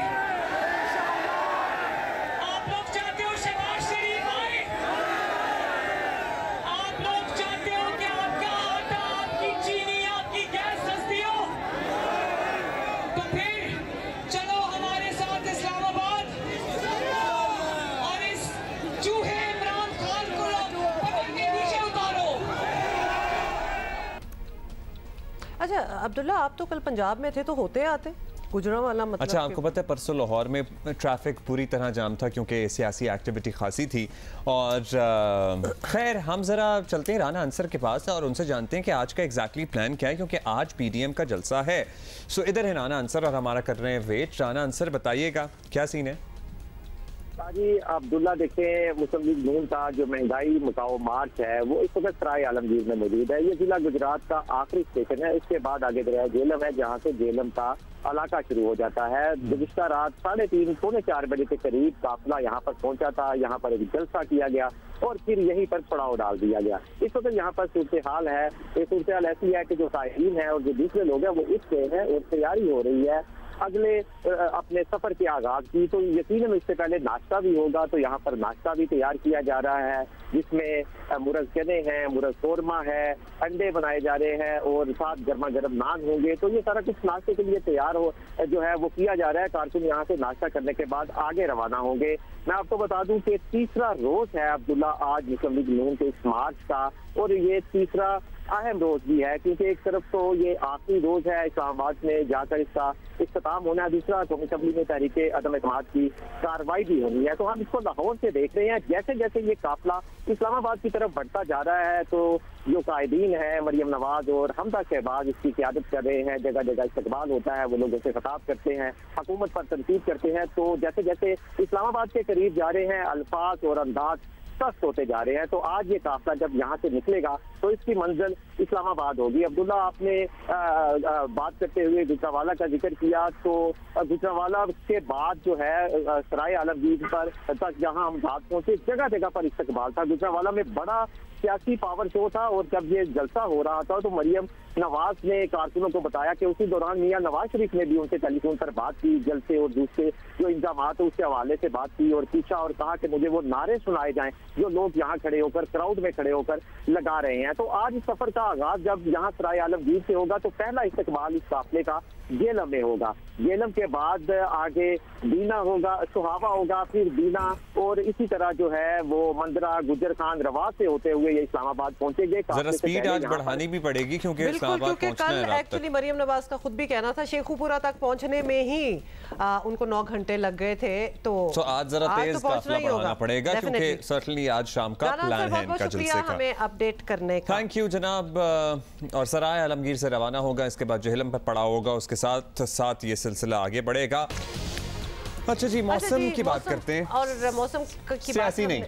आप लोग चाहते हो शहबाज शरीफ आए, आप लोग चाहते हो कि आपका आटा, आपकी चीनी, आपकी गैस सस्ती हो, तो फिर चलो हमारे साथ इस्लामाबाद और इस चूहे इमरान खान को पकड़ के नीचे उतारो। अच्छा अब्दुल्ला, आप तो कल पंजाब में थे, तो होते आते गुजरांवाला मतलब अच्छा, आपको पता है परसों लाहौर में ट्रैफिक पूरी तरह जाम था क्योंकि सियासी एक्टिविटी खासी थी। और खैर हम ज़रा चलते हैं राना अंसर के पास और उनसे जानते हैं कि आज का एग्जैक्टली प्लान क्या है, क्योंकि आज पीडीएम का जलसा है। सो इधर है राना अंसर और हमारा कर रहे हैं वेट। राना अंसर, बताइएगा क्या सीन है? जी अब्दुल्ला, देखें मुस्लिम लीग नून का जो महंगाई मुकाओ मार्च है वो इस वक्त सराय आलमगीर में मौजूद है। ये जिला गुजरात का आखिरी स्टेशन है। इसके बाद आगे दरिया झेलम है, जहाँ से झेलम का इलाका शुरू हो जाता है। गुज़िश्ता रात 3:30 पौने 4 बजे के करीब काफिला यहाँ पर पहुंचा था। यहाँ पर एक जलसा किया गया और फिर यहीं पर पड़ाव डाल दिया गया। इस वक्त यहाँ पर सूरत हाल है, ये सूरत हाल ऐसी है कि जो साहिरीन है और जो दूसरे लोग हैं वो इससे है और तैयारी हो रही है अगले अपने सफर के आगाज की। तो यकीनन इससे पहले नाश्ता भी होगा, तो यहाँ पर नाश्ता भी तैयार किया जा रहा है, जिसमें मुरग चने हैं, मुरग कौरमा है, अंडे बनाए जा रहे हैं और साथ गर्मा गर्म नान होंगे। तो ये सारा कुछ नाश्ते के लिए तैयार हो जो है वो किया जा रहा है। कारकुन यहाँ से नाश्ता करने के बाद आगे रवाना होंगे। मैं आपको बता दूं कि तीसरा रोज है अब्दुल्ला आज मुस्लिम लीग नून के इस मार्च का, और ये तीसरा अहम रोज भी है क्योंकि एक तरफ तो ये आखिरी रोज है इस्लामाबाद में जाकर इसका इख्तिताम होना है, दूसरा कौमी असम्बली में तहरीके अदम एतमाद की कार्रवाई भी होनी है। तो हम इसको लाहौर से देख रहे हैं, जैसे जैसे ये काफिला इस्लामाबाद की तरफ बढ़ता जा रहा है तो जो कायदीन है मरियम नवाज और हमदा शहबाज इसकी क़यादत कर रहे हैं। जगह जगह इस्तकबाल होता है, वो लोगों से खिताब करते हैं, हुकूमत पर तनकीद करते हैं। तो जैसे जैसे इस्लामाबाद के करीब जा रहे हैं अल्फाज और अंदाज सख्त होते जा रहे हैं। तो आज ये काफिला जब यहाँ से निकलेगा तो इसकी मंजिल इस्लामाबाद होगी। अब्दुल्ला, आपने बात करते हुए गुजरांवाला का जिक्र किया, तो गुजरांवाला के बाद जो है सराय आलमगीर पर तक जहाँ हम बात पहुंचे जगह जगह पर इस्तकबाल था। गुजरांवाला में बड़ा सियासी पावर शो था और जब ये जलसा हो रहा था तो मरियम नवाज ने कारकुनों को बताया कि उसी दौरान मियां नवाज शरीफ ने भी उनसे टेलीफोन पर बात की, जलसे और दूसरे जो इंतजामात है उसके हवाले से बात की और पूछा और कहा कि मुझे वो नारे सुनाए जाएं जो लोग यहाँ खड़े होकर क्राउड में खड़े होकर लगा रहे हैं। तो आज इस सफर का आगाज जब यहाँ सराय आलमगीर से होगा तो पहला इस्तकबाल इस काफिले का झेलम में होगा। झेलम के बाद आगे बीना होगा, सुहावा होगा, फिर बीना और इसी तरह जो है वो मंदरा गुजर खान रवा से होते हुए ये इस्लामाबाद पहुंचेंगे। जरा स्पीड आज बढ़ानी भी पड़ेगी क्योंकि इस्लामाबाद पहुंचना है। कल एक्चुअली मरियम नवाज का खुद भी कहना था शेखुपुरा तक पहुंचने में ही उनको 9 घंटे लग गए थे। तो आज जरा तेज काफिला बढ़ाना पड़ेगा क्योंकि सर्टनली आज शाम का प्लान है इनका जलसे का। हमें अपडेट करने का थैंक यू जनाब। और सराय आलमगीर से रवाना होगा, इसके बाद झेलम पर पड़ा होगा, उसके साथ साथ ये सिलसिला आगे बढ़ेगा। अच्छा जी, मौसम की बात करते हैं और मौसम की बात नहीं।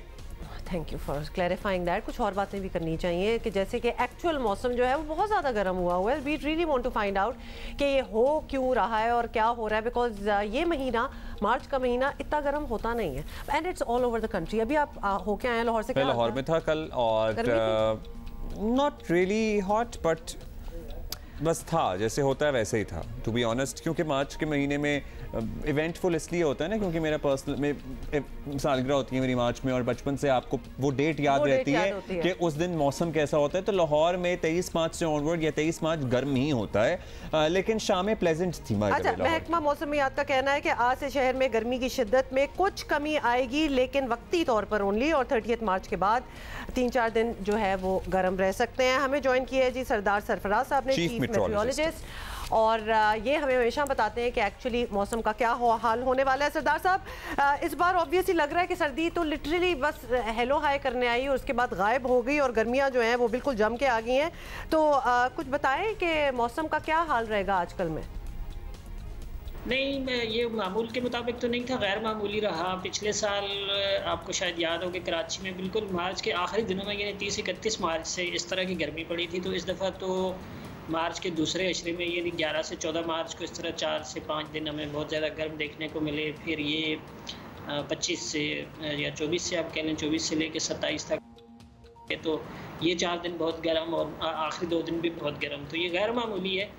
Thank you for clarifying that. कुछ और बातें भी करनी चाहिए कि जैसे कि एक्चुअल मौसम जो है वो बहुत ज़्यादा गर्म हुआ है। We really want to find out कि ये हो क्यों रहा है और क्या हो रहा है, बिकॉज ये महीना मार्च का महीना इतना गर्म होता नहीं है and it's all over the country. अभी आप होके आए लाहौर से? लाहौर में था कल और नॉट रियली हॉट बट बस था जैसे होता है वैसे ही था टू बी ऑनेस्ट, क्योंकि मार्च के महीने में इवेंटफुल इसलिए होता है ना क्योंकि मेरा पर्सनल में सालगिरह होती है मेरी मार्च में और बचपन से आपको वो डेट याद रहती है कि उस दिन मौसम कैसा होता है। तो लाहौर में 23 मार्च से ऑनवर्ड या 23 मार्च गर्म ही होता है, लेकिन शामें प्लेजेंट थी। अच्छा, महकमा मौसमियात का कहना है कि आज से शहर में गर्मी की शिद्दत में कुछ कमी आएगी, लेकिन वक्ती तौर पर ओनली, और 30 मार्च के बाद 3-4 दिन जो है वो गर्म रह सकते हैं। हमें ज्वाइन किया है जी सरदार सरफराज साहब ने, चीफ मेट्रोलॉजिस्ट, और ये हमें हमेशा बताते हैं कि एक्चुअली मौसम का क्या हाल होने वाला है। सरदार साहब, इस बार ऑब्वियसली लग रहा है कि सर्दी तो लिटरली बस हेलो हाय करने आई और उसके बाद गायब हो गई और गर्मियां जो हैं वो बिल्कुल जम के आ गई हैं। तो कुछ बताएं कि मौसम का क्या हाल रहेगा आजकल में? नहीं, ये मामूल के मुताबिक तो नहीं था, गैर मामूली रहा। पिछले साल आपको शायद याद हो कि कराची में बिल्कुल मार्च के आखिरी दिनों में यानी 30-31 मार्च से इस तरह की गर्मी पड़ी थी। तो इस दफ़ा तो मार्च के दूसरे अशरे में यानी 11 से 14 मार्च को इस तरह 4 से 5 दिन हमें बहुत ज़्यादा गर्म देखने को मिले। फिर ये 25 से या 24 से आप कह लें, 24 से लेकर 27 तक, तो ये 4 दिन बहुत गर्म और आखिरी 2 दिन भी बहुत गर्म। तो ये गैर मामूली है।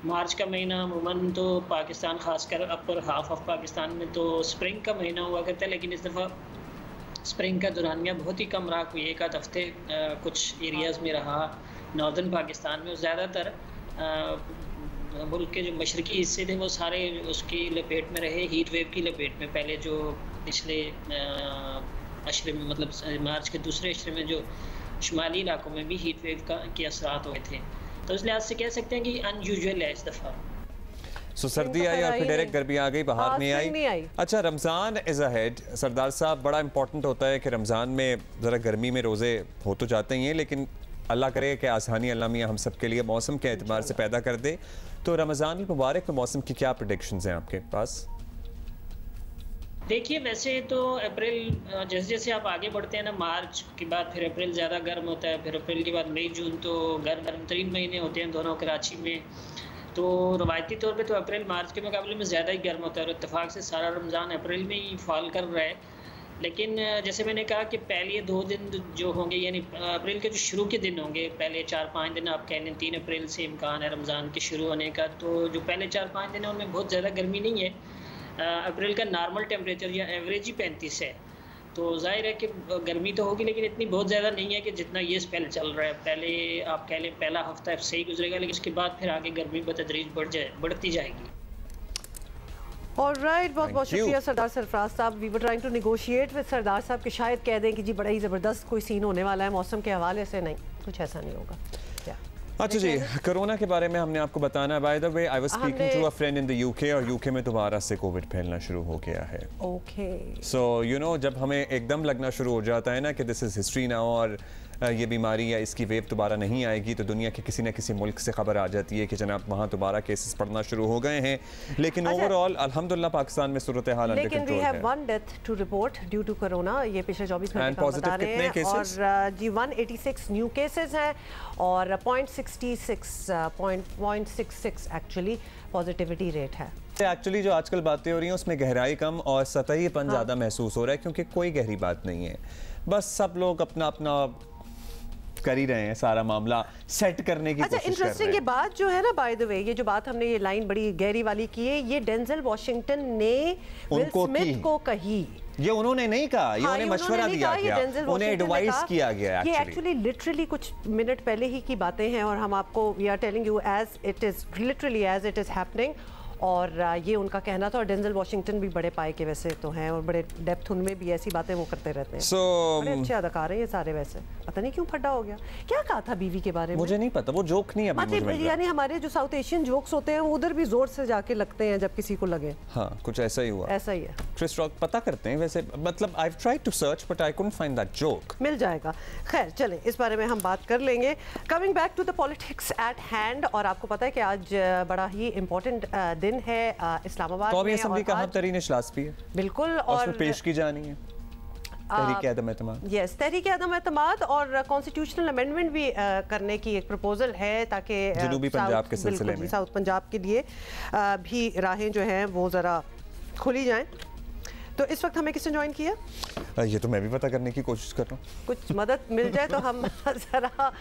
मार्च का महीना अमूमन तो पाकिस्तान, खासकर अपर हाफ ऑफ पाकिस्तान में तो स्प्रिंग का महीना हुआ करता है, लेकिन इस दफ़ा स्प्रिंग का दौरानिया बहुत ही कम रहा। कोई 1 आध हफ्ते कुछ एरियाज़ में रहा नॉर्दर्न पाकिस्तान में। ज़्यादातर मुल्क के जो मशरकी हिस्से थे वो सारे उसकी लपेट में रहे, हीट वेव की लपेट में। पहले जो पिछले अशरे में, मतलब मार्च के दूसरे अशरे में जो शुमाली इलाकों में भी हीट वेव के असरात हुए थे। तो इस लिहाज से कह सकते हैं कि अनयूजुअल है इस दफ़ा। सो सर्दी आई और फिर डायरेक्ट गर्मी आ गई, बाहर नहीं आई। अच्छा, रमज़ान इज़ अहेड सरदार साहब, बड़ा इंपॉर्टेंट होता है कि रमज़ान में ज़रा गर्मी में रोज़े हो तो जाते ही हैं, लेकिन अल्लाह करे कि आसानी अल्लाह मियाँ हम सब के लिए मौसम के एतबार से पैदा कर दे। तो रमज़ान मुबारक के मौसम की क्या प्रेडिक्शंस हैं आपके पास? देखिए, वैसे तो अप्रैल जैसे जैसे आप आगे बढ़ते हैं ना, मार्च के बाद फिर अप्रैल ज़्यादा गर्म होता है, फिर अप्रैल के बाद मई जून तो गर्म तरीन महीने होते हैं दोनों कराची में। तो रवायती तौर पे तो अप्रैल मार्च के मुकाबले में ज़्यादा ही गर्म होता है और इत्तेफाक से सारा रमज़ान अप्रैल में ही फॉल कर रहा है। लेकिन जैसे मैंने कहा कि पहले 2 दिन जो होंगे, यानी अप्रैल के जो शुरू के दिन होंगे, पहले 4-5 दिन आप कह लें, 3 अप्रैल से इम्कान है रमज़ान के शुरू होने का। तो जो पहले 4-5 दिन है उनमें बहुत ज़्यादा गर्मी नहीं है। अप्रैल का नॉर्मल टेम्परेचर या एवरेज ही 35 है। तो जाहिर है कि गर्मी तो होगी, लेकिन इतनी बहुत ज़्यादा नहीं है कि जितना ये स्पेल चल रहा है। पहले आप कह लें पहला हफ्ता सही गुजरेगा, लेकिन उसके बाद फिर आगे गर्मी बतदरीज बढ़ती जाएगी। ऑलराइट, बहुत बहुत शुक्रिया सरदार सरफराज साहब। We were trying to negotiate with Sardar साहब कि शायद कह दें कि जी बड़ा ही ज़बरदस्त कोई सीन होने वाला है मौसम के हवाले से। नहीं, कुछ ऐसा नहीं होगा। अच्छा जी, कोरोना के बारे में हमने आपको बताना है। By the way, I was speaking to a friend in the UK और यूके में दोबारा से कोविड फैलना शुरू हो गया है। ओके, सो यू नो, जब हमें एकदम लगना शुरू हो जाता है ना कि दिस इज हिस्ट्री नाउ और ये बीमारी या इसकी वेव दोबारा नहीं आएगी, तो दुनिया के किसी न किसी मुल्क से खबर आ जाती है कि जनाब वहाँ दोबारा केसेस पड़ना शुरू हो गए हैं। लेकिन ओवरऑल अल्हम्दुलिल्लाह पाकिस्तान में सूरत हाल अंडर कंट्रोल है। लेकिन we have 1 death to report due to corona. ये पिछले 24 घंटे का बता रहे हैं। और जी 186 न्यू केसेस हैं और 0.66 एक्चुअली पॉजिटिविटी रेट है। एक्चुअली जो आजकल बातें हो रही हैं उसमें गहराई कम और सतहीपन ज़्यादा महसूस हो रहा है, क्योंकि कोई गहरी बात नहीं है। बस सब लोग अपना अपना कर ही रहे हैं, सारा मामला सेट करने की कोशिश कर रहे हैं। इंटरेस्टिंग ये बात जो है ना, बाय द वे, ये जो बात हमने ये लाइन बड़ी गहरी वाली की है, ये डेंजल वॉशिंगटन ने विल स्मिथ को कही। ये उन्होंने नहीं कहा, ये उन्हें मशवरा दिया गया, उन्हें एडवाइस किया गया। ये एक्चुअली लिटरली कुछ मिनट पहले ही की बातें हैं और हम आपको we are telling you as it is, literally as it is happening. और ये उनका कहना था। और डेंजल वॉशिंगटन भी बड़े पाए के वैसे तो हैं और बड़े डेप्थ उनमें भी ऐसी बातें वो करते रहते हैं। बड़े अच्छे अदाकार हैं ये सारे। वैसे पता नहीं क्यों फड्डा हो गया। क्या कहा था बीवी के बारे में? मुझे नहीं पता, वो जोक नहीं है। मतलब यानी हमारे जो साउथ एशियन जोक्स होते हैं वो उधर भी जोर से जाके लगते हैं जब किसी को लगे। हाँ, कुछ ऐसा ही हुआ। ऐसा ही है। क्रिस रॉक पता करते हैं वैसे, मतलब I tried to search but I couldn't find that joke. मिल जाएगा। खैर चलें, इस बारे में हम बात कर लेंगे। Coming back to the politics at hand. और आपको पता है कि आज बड़ा ही इंपॉर्टेंट दिन है इस्लामाबाद कौमी असेंबली का तरीन इजलास भी है। बिल्कुल, और पेश की जानी है तहरीक अदम एतमाद। यस, तहरीक अदम एतमाद और कॉन्स्टिट्यूशनल अमेंडमेंट भी करने की एक प्रपोजल है ताकि जनूबी पंजाब के सिलसिले में साउथ पंजाब के लिए भी राहें जो हैं वो ज़रा खुली जाएं। तो इस वक्त हमें किसने ज्वाइन किया? ये तो मैं भी पता करने की कोशिश कर रहा हूँ। कुछ मदद मिल जाए तो हम ज़रा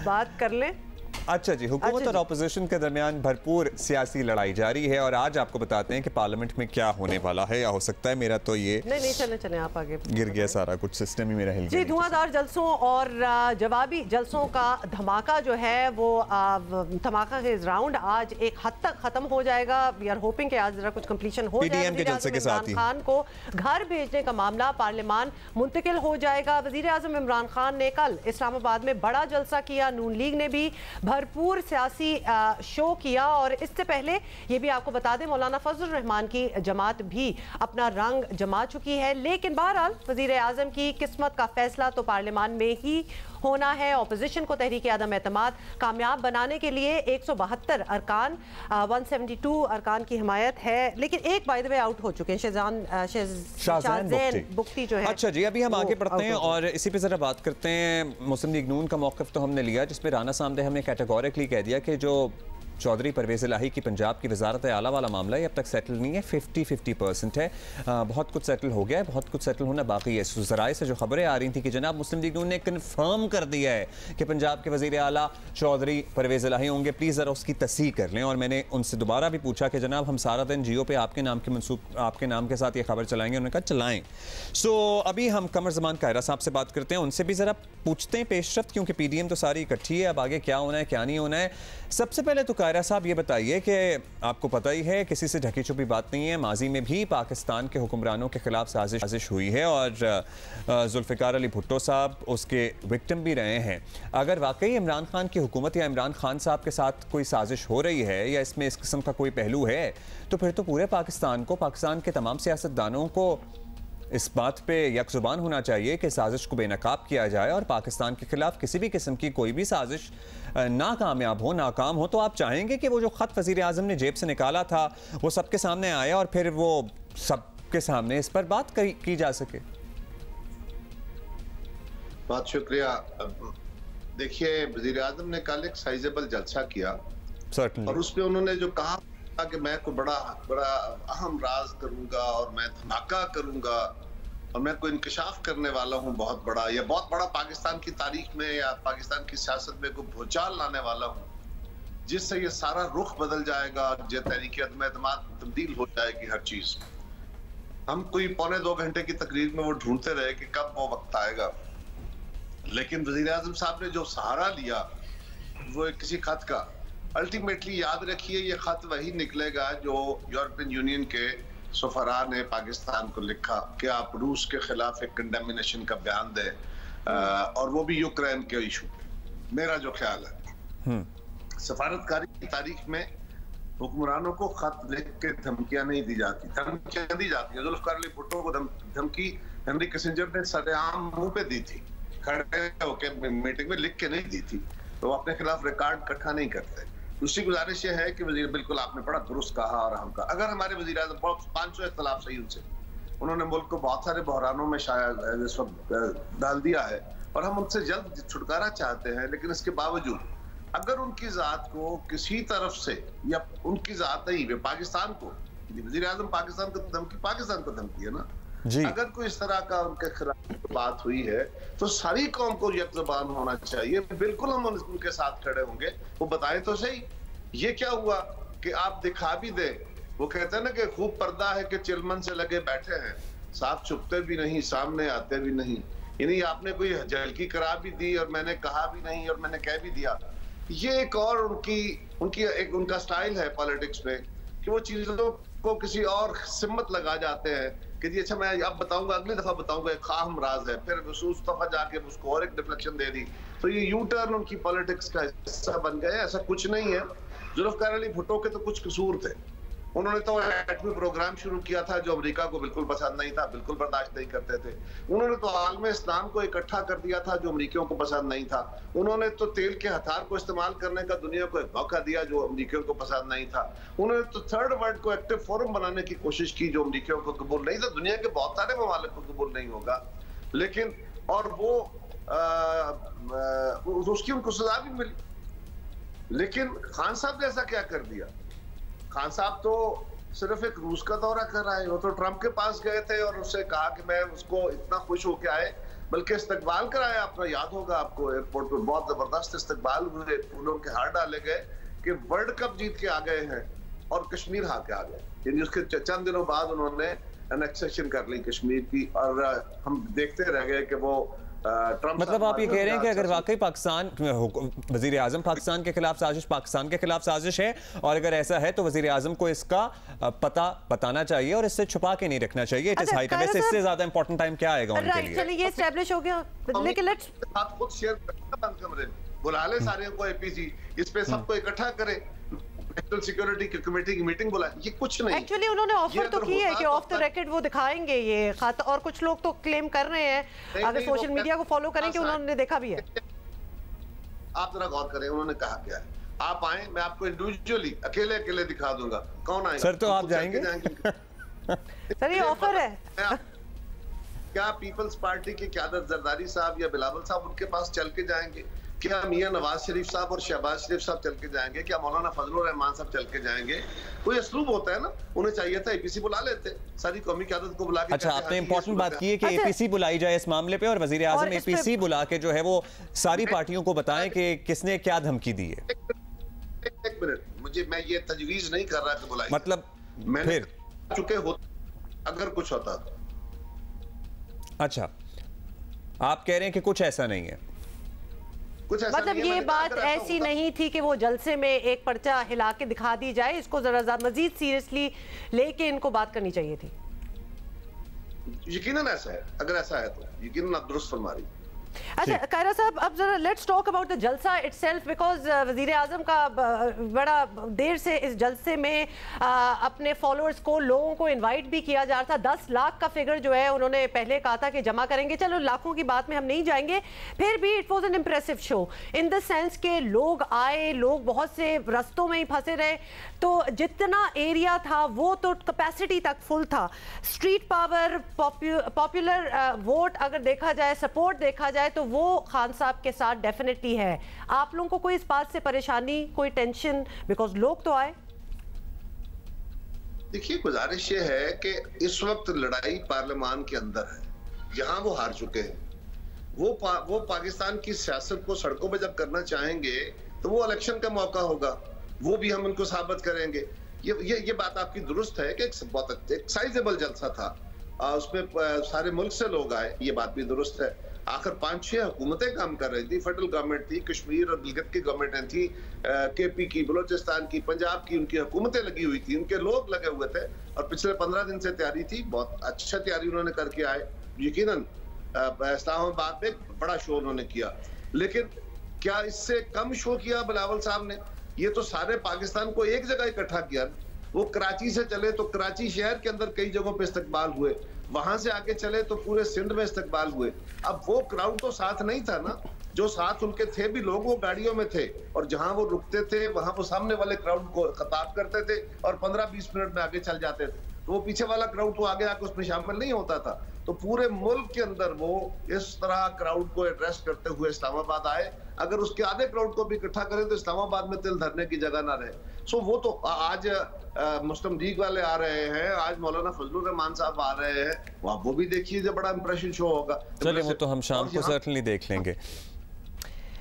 बात कर लें। अच्छा जी, हुकूमत और अपोजिशन के दरमियान भरपूर सियासी लड़ाई जारी है और आज आपको बताते हैं कि पार्लियामेंट में क्या होने वाला है या हो सकता है। मेरा तो ये नहीं चले आप आगे। गिर गया सारा कुछ, सिस्टम ही मेरा हिल गया। जी, धुआंधार जलसों और जवाबी जलसों का धमाका जो है वो धमाका के राउंड आज एक हद तक खत्म हो जाएगा। वी आर होपिंग कि आज जरा कुछ कंप्लीशन हो जाए। पीडीएम के जलसे के साथ ही खान को घर भेजने का मामला पार्लियामान मुंतकिल हो जाएगा। वजीर आजम इमरान खान ने कल इस्लामाबाद में बड़ा जलसा किया। नून लीग ने भी भरपूर सियासी शो किया और इससे पहले ये भी आपको बता दें मौलाना फजल रहमान की जमात भी अपना रंग जमा चुकी है। लेकिन बहरहाल वजीर आजम की किस्मत का फैसला तो पार्लियामान में ही होना है। ऑपोजिशन को तहरीक अदम एतमाद कामयाब बनाने के लिए 172 अरकान 172 अरकान की हिमायत है। लेकिन एक बाय द वे आउट हो चुके हैं, शाहज़ैन बुख्ती जो है। अच्छा जी, अभी हम आगे बढ़ते हैं और इसी पे जरा बात करते हैं। मुस्लिम लीग नून का मौक़िफ़ तो हमने लिया, जिसपे राना सामदे हमने कैटेगोरिकली कह दिया कि जो चौधरी परवेज़ इलाही की पंजाब की वजारत आला वाला मामला है अब तक सेटल नहीं है। 50-50% है। बहुत कुछ सेटल हो गया है, बहुत कुछ सेटल होना बाकी है। ज़राए से जो खबरें आ रही थी कि जनाब मुस्लिम लीग नून ने कन्फर्म कर दिया है कि पंजाब के वज़ीर आला चौधरी परवेज़ इलाही होंगे, प्लीज़ ज़रा उसकी तस्दीक कर लें। और मैंने उनसे दोबारा भी पूछा कि जनाब हम सारा दिन जियो पे आपके नाम के आपके नाम के साथ ये खबर चलाएंगे। उन्होंने कहा चलाएँ। सो अभी हम कमर ज़मान कायरा साहब से बात करते हैं, उनसे भी ज़रा पूछते हैं पेशरफ्त, क्योंकि PDM तो सारी इकट्ठी है। अब आगे क्या होना है क्या नहीं होना है। सबसे पहले तो तायरा साहब, ये बताइए कि आपको पता ही है किसी से ढकी छुपी बात नहीं है, माजी में भी पाकिस्तान के हुक्मरानों के खिलाफ साजिश हुई है और जुल्फ़िकार अली भुट्टो साहब उसके विक्टिम भी रहे हैं। अगर वाकई इमरान खान की हुकूमत या इमरान खान साहब के साथ कोई साजिश हो रही है या इसमें इस किस्म का कोई पहलू है, तो फिर तो पूरे पाकिस्तान को, पाकिस्तान के तमाम सियासतदानों को इस बात पे यकजुबान होना चाहिए कि साजिश को बेनकाब किया जाए और पाकिस्तान के खिलाफ किसी भी किस्म की कोई भी साजिश नाकामयाब हो, नाकाम हो। तो आप चाहेंगे कि वो जो ख़त वज़ीर आज़म ने जेब से निकाला था वो सबके सामने आया और फिर वो सबके सामने इस पर बात की जा सके? बहुत शुक्रिया। देखिए, वज़ीर आज़म ने कल एक साइजेबल जलसा किया और उसमें उन्होंने जो कहा कि मैं कोई बड़ा अहम राज करूंगा और मैं धमाका करूंगा और मैं कोई इंकशाफ करने वाला हूं बहुत बड़ा, या बहुत बड़ा पाकिस्तान की तारीख में या पाकिस्तान की सियासत में कोई भूचाल लाने वाला हूं जिससे ये सारा रुख बदल जाएगा, जो तहरीक अदम एतमाद तब्दील हो जाएगी हर चीज। हम कोई 1.25 घंटे की तकरीर में वो ढूंढते रहे कि कब वो वक्त आएगा, लेकिन वज़ीर आज़म साहब ने जो सहारा लिया वो किसी खत का, अल्टीमेटली याद रखिए ये खत वही निकलेगा जो यूरोपियन यूनियन के सफरा ने पाकिस्तान को लिखा कि आप रूस के खिलाफ एक कंडेमिनेशन का बयान दें और वो भी यूक्रेन के इशू पे। मेरा जो ख्याल है, सफारतकारी की तारीख में हुक्मरानों को खत लिख के धमकियां नहीं दी जाती, धमकियां दी जाती है। जुल्फ़िकार अली भुट्टो को धमकी हेनरी किसिंजर ने सरेआम मुंह पे दी थी, खड़े होकर मीटिंग में लिख के नहीं दी थी, तो वो अपने खिलाफ रिकॉर्ड इकट्ठा नहीं करते। दूसरी गुजारिश ये है कि वजीर, बिल्कुल आपने बड़ा दुरुस्त कहा और हम का, अगर हमारे वजीर आज़म 500 इख्तलाफ सही उनसे, उन्होंने मुल्क को बहुत सारे बहरानों में शायद इस वक्त डाल दिया है और हम उनसे जल्द छुटकारा चाहते हैं, लेकिन इसके बावजूद अगर उनकी ज़ात को किसी तरफ से या उनकी ज़ात ही पाकिस्तान को, वजीर आज़म पाकिस्तान को धमकी, पाकिस्तान को धमकी है ना जी। अगर कोई इस तरह का उनके खिलाफ बात हुई है तो सारी कौम को यकजुबान होना चाहिए। बिल्कुल हम उनके साथ खड़े होंगे। वो बताएं तो सही ये क्या हुआ कि आप दिखा भी दे। वो कहते हैं ना कि खूब पर्दा है कि चिलमन से लगे बैठे हैं, साथ छुपते भी नहीं, सामने आते भी नहीं। यानी आपने कोई झलकी करा भी दी और मैंने कहा भी नहीं और मैंने कह भी दिया। ये एक और उनका स्टाइल है पॉलिटिक्स में कि वो चीजों को किसी और सिमत लगा जाते हैं कि जी अच्छा मैं अब बताऊंगा, अगली दफा बताऊंगा, एक खाम राज है, फिर उस दफा जाके उसको और एक डिफ्लेक्शन दे दी। तो ये यू टर्न उनकी पॉलिटिक्स का हिस्सा बन गए। ऐसा कुछ नहीं है। जुल्फ़िकार अली भुट्टो के तो कुछ कसूर थे। उन्होंने तो एटमी प्रोग्राम शुरू किया था जो अमेरिका को बिल्कुल पसंद नहीं था, बिल्कुल बर्दाश्त नहीं करते थे। उन्होंने तो आलम इस्लाम को इकट्ठा कर दिया था जो अमेरिकियों को पसंद नहीं था। उन्होंने तो तेल के हथियार को इस्तेमाल करने का दुनिया को एक मौका दिया जो अमेरिकियों को पसंद नहीं था। उन्होंने तो थर्ड वर्ल्ड को एक्टिव फोरम बनाने की कोशिश की जो अमेरिकियों को कबूल नहीं था। दुनिया के बहुत सारे ममालिक को कबूल नहीं होगा, लेकिन और वो उसकी उनको सजा भी मिली। लेकिन खान साहब ने ऐसा क्या कर दिया? खान साहब तो सिर्फ एक रूस का दौरा कर रहा है। वो तो ट्रंप के पास गए थे और उससे कहा कि मैं उसको इतना खुश होके आए, बल्कि इस्तकबाल कराया अपना। याद होगा आपको एयरपोर्ट पर बहुत जबरदस्त इस्तकबाल हुए, फूलों के हार डाले गए कि वर्ल्ड कप जीत के आ गए हैं और कश्मीर हाके आ गए। यानी उसके चंद दिनों बाद उन्होंने एनेक्सेशन कर ली कश्मीर की और हम देखते रह गए कि वो मतलब आप ये कह रहे हैं कि अगर वाकई पाकिस्तान, वजीर आजम पाकिस्तान के खिलाफ साजिश, पाकिस्तान के खिलाफ साजिश है और अगर ऐसा है तो वजीर आजम को इसका पता बताना चाहिए और इससे छुपा के नहीं रखना चाहिए। It is high time. इससे ज्यादा इंपॉर्टेंट टाइम क्या आएगा उनके लिए? चलिए ये एस्टैब्लिश हो गया, लेकिन लेट्स आप खुद शेयर करना बंद कमरे में बुला ले सारे को एपीसी, इस पे सबको इकट्ठा करे, नेशनल सिक्योरिटी कमेटी की मीटिंग बुला। ये कुछ नहीं। एक्चुअली उन्होंने ऑफर तो की है कि ऑफ द रिकॉर्ड वो दिखाएंगे ये खत, और कुछ लोग तो क्लेम कर रहे हैं अगर सोशल मीडिया को फॉलो करें कि उन्होंने देखा भी है। आप जरा गौर करें उन्होंने कहा क्या है। आप आए, मैं आपको इंडिविजुअली अकेले अकेले दिखा दूंगा। कौन आएगा? सर तो आप जाएंगे। सर ये ऑफर है। क्या पीपल्स पार्टी के क़यादत जरदारी साहब या बिलावल साहब उनके पास चल के जाएंगे? क्या मियां नवाज शरीफ साहब और शहबाज शरीफ साहब चल के जाएंगे? क्या मौलाना फजलुर रहमान साहब चल के जाएंगे? कोई असलूब होता है ना। उन्हें चाहिए था एपीसी बुला लेते, सारी कौमी क़यादत को बुला के। अच्छा, आपने इंपॉर्टेंट बात की है कि एपीसी बुलाई जाए इस मामले पे और वजीर आजम एपीसी बुला के जो है वो सारी पार्टियों को बताएं कि किसने क्या धमकी दी है। एक मिनट, मैं ये तजवीज नहीं कर रहा कि बुलाई, मतलब मैंने चुके हो अगर कुछ होता तो। अच्छा, आप कह रहे हैं कि कुछ ऐसा नहीं है। कुछ ऐसा मतलब ये बात ऐसी नहीं थी कि वो जलसे में एक पर्चा हिला के दिखा दी जाए, इसको जरा मजीद सीरियसली लेके इनको बात करनी चाहिए थी। यकीनन ऐसा है, अगर ऐसा है तो यकीनन आप दुरुस्त फरमा रही। अच्छा कायरा साहब, अब जरा लेट्स टॉक अबाउट द जलसा इटसेल्फ, बिकॉज वजीर आजम का बड़ा देर से इस जलसे में अपने फॉलोअर्स को, लोगों को इनवाइट भी किया जा रहा था। 10 लाख का फिगर जो है उन्होंने पहले कहा था कि जमा करेंगे, चलो लाखों की बात में हम नहीं जाएंगे, फिर भी it was an impressive show in the sense के लोग आए, लोग बहुत से रस्तों में ही फंसे रहे, तो जितना एरिया था वो तो कैपेसिटी तक फुल था। स्ट्रीट पावर, पॉपुलर वोट अगर देखा जाए, सपोर्ट देखा जाए तो वो खान साहब के साथ डेफिनेटली है। आप लोगों को कोई इस बात से परेशानी, कोई टेंशन, बिकॉज लोग तो आए? देखिए, गुजारिश ये है कि इस वक्त लड़ाई पार्लियामान के अंदर है, जहां वो हार चुके हैं। वो पाकिस्तान की सियासत को सड़कों पे जब करना चाहेंगे तो वो इलेक्शन का मौका होगा, वो भी हम उनको साबित करेंगे। ये बात आपकी दुरुस्त है कि एक साइजेबल जलसा था, उसमें सारे मुल्क से लोग आए, ये बात भी दुरुस्त है। आखिर 5-6 हुकूमतें काम कर रही थी, फेडरल गवर्नमेंट थी, कश्मीर और गिलगित की गवर्नमेंट थी, केपी की, बलोचिस्तान की, पंजाब की, उनकी हुकूमतें लगी हुई थी, उनके लोग लगे हुए थे और पिछले 15 दिन से तैयारी थी, बहुत अच्छा तैयारी उन्होंने करके आए। यकीनन इस्लामाबाद में बड़ा शो उन्होंने किया, लेकिन क्या इससे कम शो किया बिलावल साहब ने? ये तो सारे पाकिस्तान को एक जगह इकट्ठा किया। वो कराची से चले तो कराची शहर के अंदर कई जगहों पे इस्तकबाल हुए, वहां से आगे चले तो पूरे सिंध में इस्तकबाल हुए। अब वो क्राउड तो साथ नहीं था ना, जो साथ उनके थे भी लोग वो गाड़ियों में थे और जहां वो रुकते थे वहां वो सामने वाले क्राउड को खिताब करते थे और 15-20 मिनट में आगे चल जाते थे। तो वो पीछे वाला क्राउड तो आगे आके उसमें शामिल नहीं होता था। तो पूरे मुल्क के अंदर वो इस तरह क्राउड को एड्रेस करते हुए इस्लामाबाद आए। अगर उसके आधे क्राउड को भी इकट्ठा करें तो इस्लामाबाद में तिल धरने की जगह ना रहे। सो वो तो आज मुस्लिम लीग वाले आ रहे हैं, आज मौलाना फजलुर रहमान साहब आ रहे हैं, वो भी देखिए जो बड़ा इंप्रेशन शो होगा। चलिए वो तो हम शाम को सर्टनली देख लेंगे।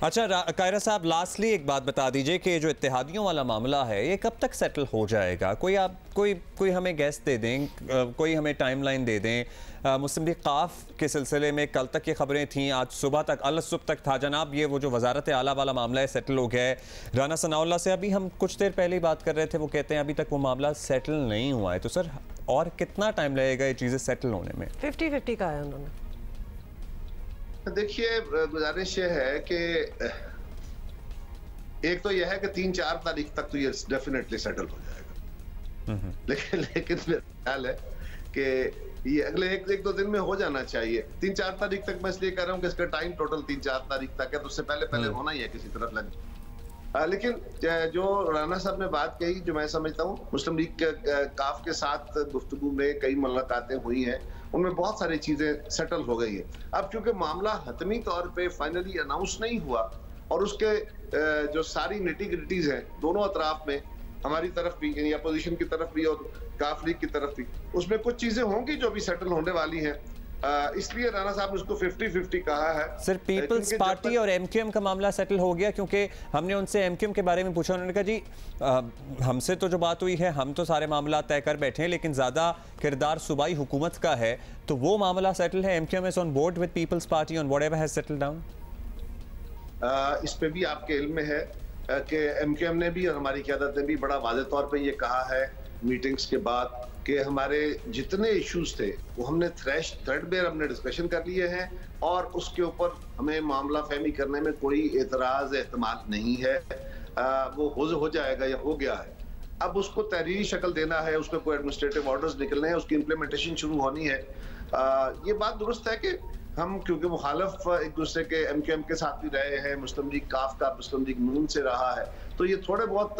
अच्छा कायरा साहब, लास्टली एक बात बता दीजिए कि जो इत्तेहादियों वाला मामला है ये कब तक सेटल हो जाएगा? कोई हमें गैस दे दें, कोई हमें टाइमलाइन दे दें। मुस्लिम लीग काफ के सिलसिले में कल तक ये खबरें थीं, आज सुबह तक अलसुब तक था जनाब ये वो जो वजारत आला वाला मामला है सेटल हो गया है। राना सनाउल्लाह से अभी हम कुछ देर पहले ही बात कर रहे थे, वो कहते हैं अभी तक वो मामला सेटल नहीं हुआ है। तो सर और कितना टाइम लगेगा ये चीज़ें सेटल होने में? 50-50 का है उन्होंने। देखिए, गुजारिश ये है कि एक तो यह है कि 3-4 तारीख तक तो ये डेफिनेटली सेटल हो जाएगा, लेकिन मेरा ख्याल है कि ये अगले एक दो दिन में हो जाना चाहिए। 3-4 तारीख तक मैं इसलिए कह रहा हूँ कि इसका टाइम टोटल 3-4 तारीख तक है, तो उससे पहले होना ही है किसी तरफ लगे। लेकिन जो राना साहब ने बात कही, जो मैं समझता हूँ मुस्लिम लीग काफ के साथ गुफ्तगू में कई मुलाकातें हुई हैं, उनमें बहुत सारी चीजें सेटल हो गई है। अब क्योंकि मामला हतमी तौर पे फाइनली अनाउंस नहीं हुआ और उसके जो सारी निटी-ग्रिटीज हैं दोनों अतराफ में, हमारी तरफ भी यानी अपोजिशन की तरफ भी और काफ लीग की तरफ भी, उसमें कुछ चीजें होंगी जो भी सेटल होने वाली हैं। इसलिए राना साहब ने उसको 50-50 कहा है। सर पीपल्स पार्टी और एमक्यूएम का मामला सेटल हो गया? क्योंकि हमने उनसे एमक्यूएम के बारे में पूछा, उन्होंने कहा जी हमसे तो जो बात हुई है हम तो सारे मामला तय कर बैठे हैं, लेकिन ज़्यादा किरदार सूबाई हुकूमत का है, तो वो मामला सेटल है। MQM is on board with Peoples Party on whatever has settled down. इस पे भी आपके इल्म में है कि एमक्यूएम ने भी और हमारी क़यादत ने भी बड़ा वाज़ेह तौर पे ये कहा है मीटिंग्स के बाद कि हमारे जितने इश्यूज थे वो हमने थ्रेडबेयर हमने डिस्कशन कर लिए हैं और उसके ऊपर हमें मामला फहमी करने में कोई एतराज एहतमाल नहीं है। वो हो जाएगा या हो गया है। अब उसको तहरीरी शक्ल देना है, उसमें कोई एडमिनिस्ट्रेटिव ऑर्डर्स निकलने हैं, उसकी इम्प्लीमेंटेशन शुरू होनी है। ये बात दुरुस्त है कि हम क्योंकि मुखालिफ एक दूसरे के एमक्यूएम के साथ भी रहे हैं, मुस्लिम लीग काफ का मुस्लिम लीग नून से रहा है, तो ये थोड़े बहुत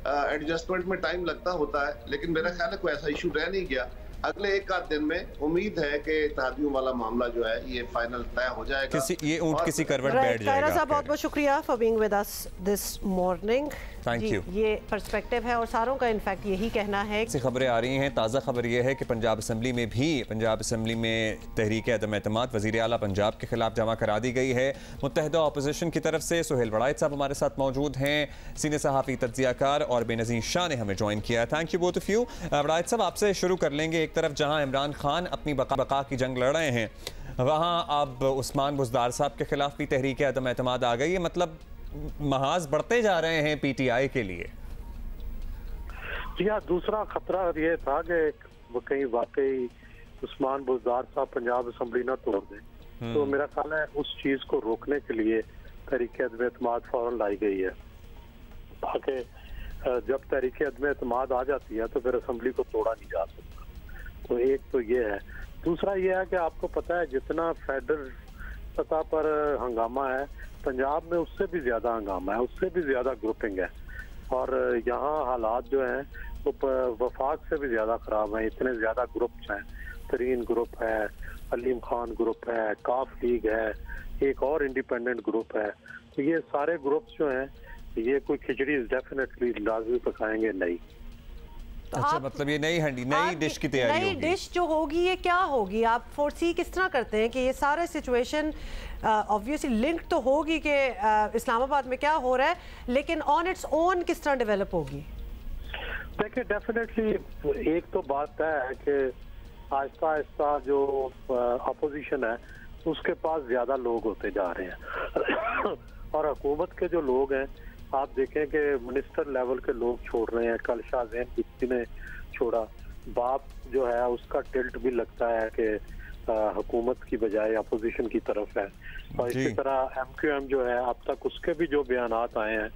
एडजस्टमेंट में टाइम लगता होता है, लेकिन मेरा ख्याल है कोई ऐसा इशू रह नहीं गया। अगले एक आध दिन में उम्मीद है कि इत्तेहादियों वाला मामला जो है ये फाइनल तय हो जाएगा। ये ऊंट किसी करवट बैठ जाएगा। साहब बहुत बहुत शुक्रिया for being with us this morning. Thank you. ये पर्सपेक्टिव है और सारों का इनफैक्ट यही कहना है। ऐसी खबरें आ रही हैं, ताज़ा खबर ये है कि पंजाब असम्बली में तहरीक अदम एतमाद वज़ीर आला पंजाब के खिलाफ जमा करा दी गई है। मुत्तहिदा अपोजिशन की तरफ से सुहेल वड़ाइच साहब हमारे साथ मौजूद हैं, सीनियर सहाफ़ी तज्ज़ियाकार, और बेनज़ीर शाह ने हमें ज्वाइन किया है। Thank you both of you. Waraich साहब आपसे शुरू कर लेंगे। एक तरफ जहाँ इमरान खान अपनी बका की जंग लड़ रहे हैं, वहाँ अब उस्मान बुज़दार साहब के खिलाफ भी तहरीक अदम एतमाद आ गई है, मतलब महाज बढ़ते जा रहे हैं पीटीआई के लिए। या दूसरा खतरा ये था कि कहीं वाकई उस्मान बुज़दार साहब पंजाब असम्बली ना तोड़ दें, तो मेरा ख्याल है उस चीज को रोकने के लिए तहरीक अदम एतमाद फौरन लाई गई है, ताकि जब तहरीक अदम एतमाद आ जाती है तो फिर असम्बली को तोड़ा नहीं जा सकता। तो एक तो ये है। दूसरा ये है कि आपको पता है जितना फेडरल सतह पर हंगामा है, पंजाब में उससे भी ज्यादा हंगामा है, उससे भी ज्यादा ग्रुपिंग है, और यहाँ हालात जो हैं वो वफाक से भी ज्यादा खराब हैं। इतने ज्यादा ग्रुप्स हैं, तरीन ग्रुप है, अलीम खान ग्रुप है, काफ लीग है, एक और इंडिपेंडेंट ग्रुप है। तो ये सारे ग्रुप्स जो हैं ये कोई खिचड़ी डेफिनेटली लाजमी पकाएंगे नहीं। तो अच्छा, मतलब ये नई डिश की तैयारी नई होगी। डिश जो होगी ये क्या होगी, आप फोर्सी किस तरह करते हैं कि ये सारा सिचुएशन ऑब्वियसली लिंक तो होगी कि इस्लामाबाद में क्या हो रहा है, लेकिन ऑन इट्स ओन किस तरह डेवलप होगी? देखिए डेफिनेटली एक तो बात है कि आहिस्ता आहिस्ता जो अपोजिशन है उसके पास ज्यादा लोग होते जा रहे हैं और हुकूमत के जो लोग हैं आप देखें कि मिनिस्टर लेवल के लोग छोड़ रहे हैं। कल शाहजैन बिस्ती ने छोड़ा, बाप जो है उसका टिल्ट भी लगता है कि हुकूमत की बजाय अपोजिशन की तरफ है, और इसी तरह MQM जो है अब तक उसके भी जो बयानात आए हैं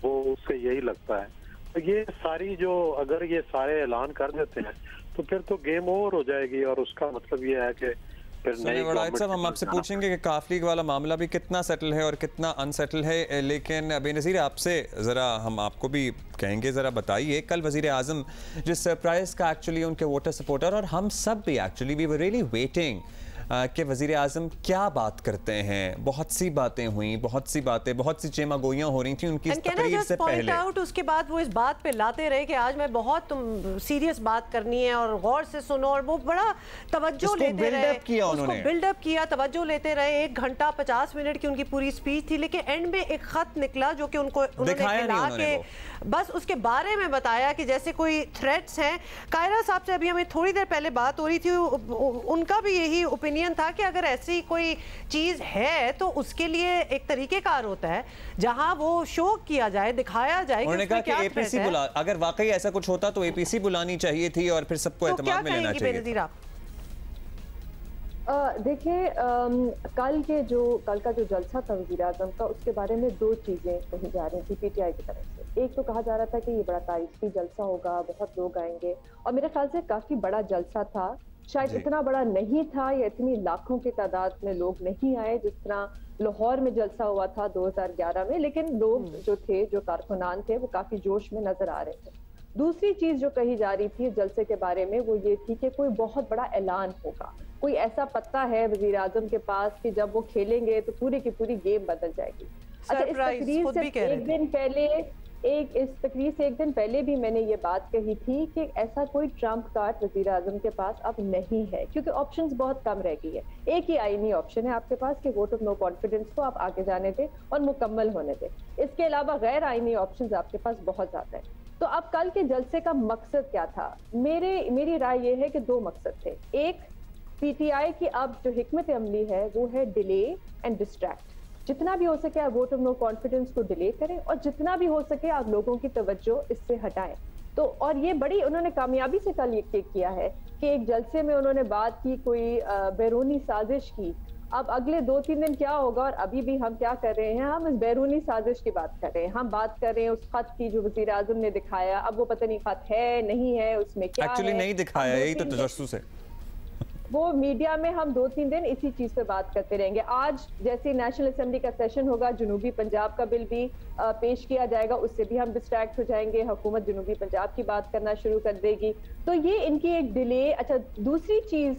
वो उससे यही लगता है। तो ये सारी जो अगर ये सारे ऐलान कर देते हैं तो फिर तो गेम ओवर हो जाएगी, और उसका मतलब ये है कि साहब हम आपसे पूछेंगे कि काफ लीग वाला मामला भी कितना सेटल है और कितना अनसेटल है, लेकिन बेनज़ीर आपसे ज़रा हम आपको भी कहेंगे, ज़रा बताइए कल वज़ीर आज़म जिस सरप्राइज़ का एक्चुअली उनके वोटर सपोर्टर और हम सब भी actually we were really waiting कि वज़ीर आज़म क्या बात करते हैं। बहुत सी बातें हुई, बहुत सी चेमागोइयाँ हो रही थी उनकी तकरीर से पहले। उसके बाद वो इस बात पे लाते रहे कि आज मैं बहुत सीरियस बात करनी है और गौर से सुनो, और वो बड़ा तवज्जो लेते रहे, उसको बिल्डअप किया, तवज्जो लेते रहे। 1 घंटा 50 मिनट की उनकी पूरी स्पीच थी, लेकिन एंड में एक खत निकला जो कि उन्होंने खिला के बस उसके बारे में बताया कि जैसे कोई थ्रेट्स हैं। कायरा साहब से अभी हमें थोड़ी देर पहले बात हो रही थी, उनका भी यही ओपिनियन था कि अगर ऐसी कोई चीज है तो उसके लिए एक तरीकेकार होता है जहां वो शो किया जाए, दिखाया जाए। उन्होंने कहा कि एपीसी बुला, अगर वाकई ऐसा कुछ होता तो एपीसी बुलानी चाहिए थी और फिर सबको एतमाद में लेना चाहिए। देखिए कल का जो जलसा था वज़ीर आज़म का, उसके बारे में 2 चीजें कही जा रही थी पीटीआई की तरफ से। एक तो कहा जा रहा था कि ये बड़ा तारीखी जलसा होगा, बहुत लोग आएंगे, और मेरे ख्याल से काफी बड़ा जलसा था। शायद इतना बड़ा नहीं था या इतनी लाखों की तादाद में लोग नहीं आए जिस तरह लाहौर में जलसा हुआ था 2011 में, लेकिन लोग जो थे, जो कारकुनान थे, वो काफी जोश में नजर आ रहे थे। दूसरी चीज जो कही जा रही थी जलसे के बारे में वो ये थी कि कोई बहुत बड़ा ऐलान होगा, कोई ऐसा पत्ता है वज़ीर आज़म के पास कि जब वो खेलेंगे तो पूरी की पूरी गेम बदल जाएगी। अच्छा, इस तकरीर से एक दिन पहले भी मैंने ये बात कही थी कि ऐसा कोई ट्रम्प कार्ड वज़ीर आज़म के पास अब नहीं है, क्योंकि ऑप्शंस बहुत कम रह गई है। एक ही आईनी ऑप्शन है आपके पास कि वोट ऑफ नो कॉन्फिडेंस को आप आगे जाने दें और मुकम्मल होने दें। इसके अलावा गैर आईनी ऑप्शंस आपके पास बहुत ज्यादा है। तो अब कल के जलसे का मकसद क्या था? मेरी राय ये है कि 2 मकसद थे। एक, पीटीआई की अब जो हिकमत अमली है वो है डिले एंड डिस्ट्रैक्ट। जितना भी हो सके आप वोट ऑफ नो कॉन्फिडेंस को डिले करें और जितना भी हो सके आप लोगों की तवज्जो इससे हटाएं। तो और ये बड़ी उन्होंने कामयाबी से कल ये किया है कि एक जलसे में उन्होंने बात की कोई बैरूनी साजिश की। अब अगले 2-3 दिन क्या होगा, और अभी भी हम क्या कर रहे हैं, हम इस बैरूनी साजिश की बात कर रहे हैं। हम बात कर रहे हैं उस खत की जो वज़ीर आज़म ने दिखाया। अब वो पता नहीं खत है नहीं है, उसमें क्या एक्चुअली नहीं दिखाया, यही तो तजस्सुस है। वो मीडिया में हम 2-3 दिन इसी चीज पे बात करते रहेंगे। आज जैसे नेशनल असेंबली का सेशन होगा, जनूबी पंजाब का बिल भी पेश किया जाएगा, उससे भी हम डिस्ट्रैक्ट हो जाएंगे। हुकूमत जनूबी पंजाब की बात करना शुरू कर देगी, तो ये इनकी एक डिले। अच्छा, दूसरी चीज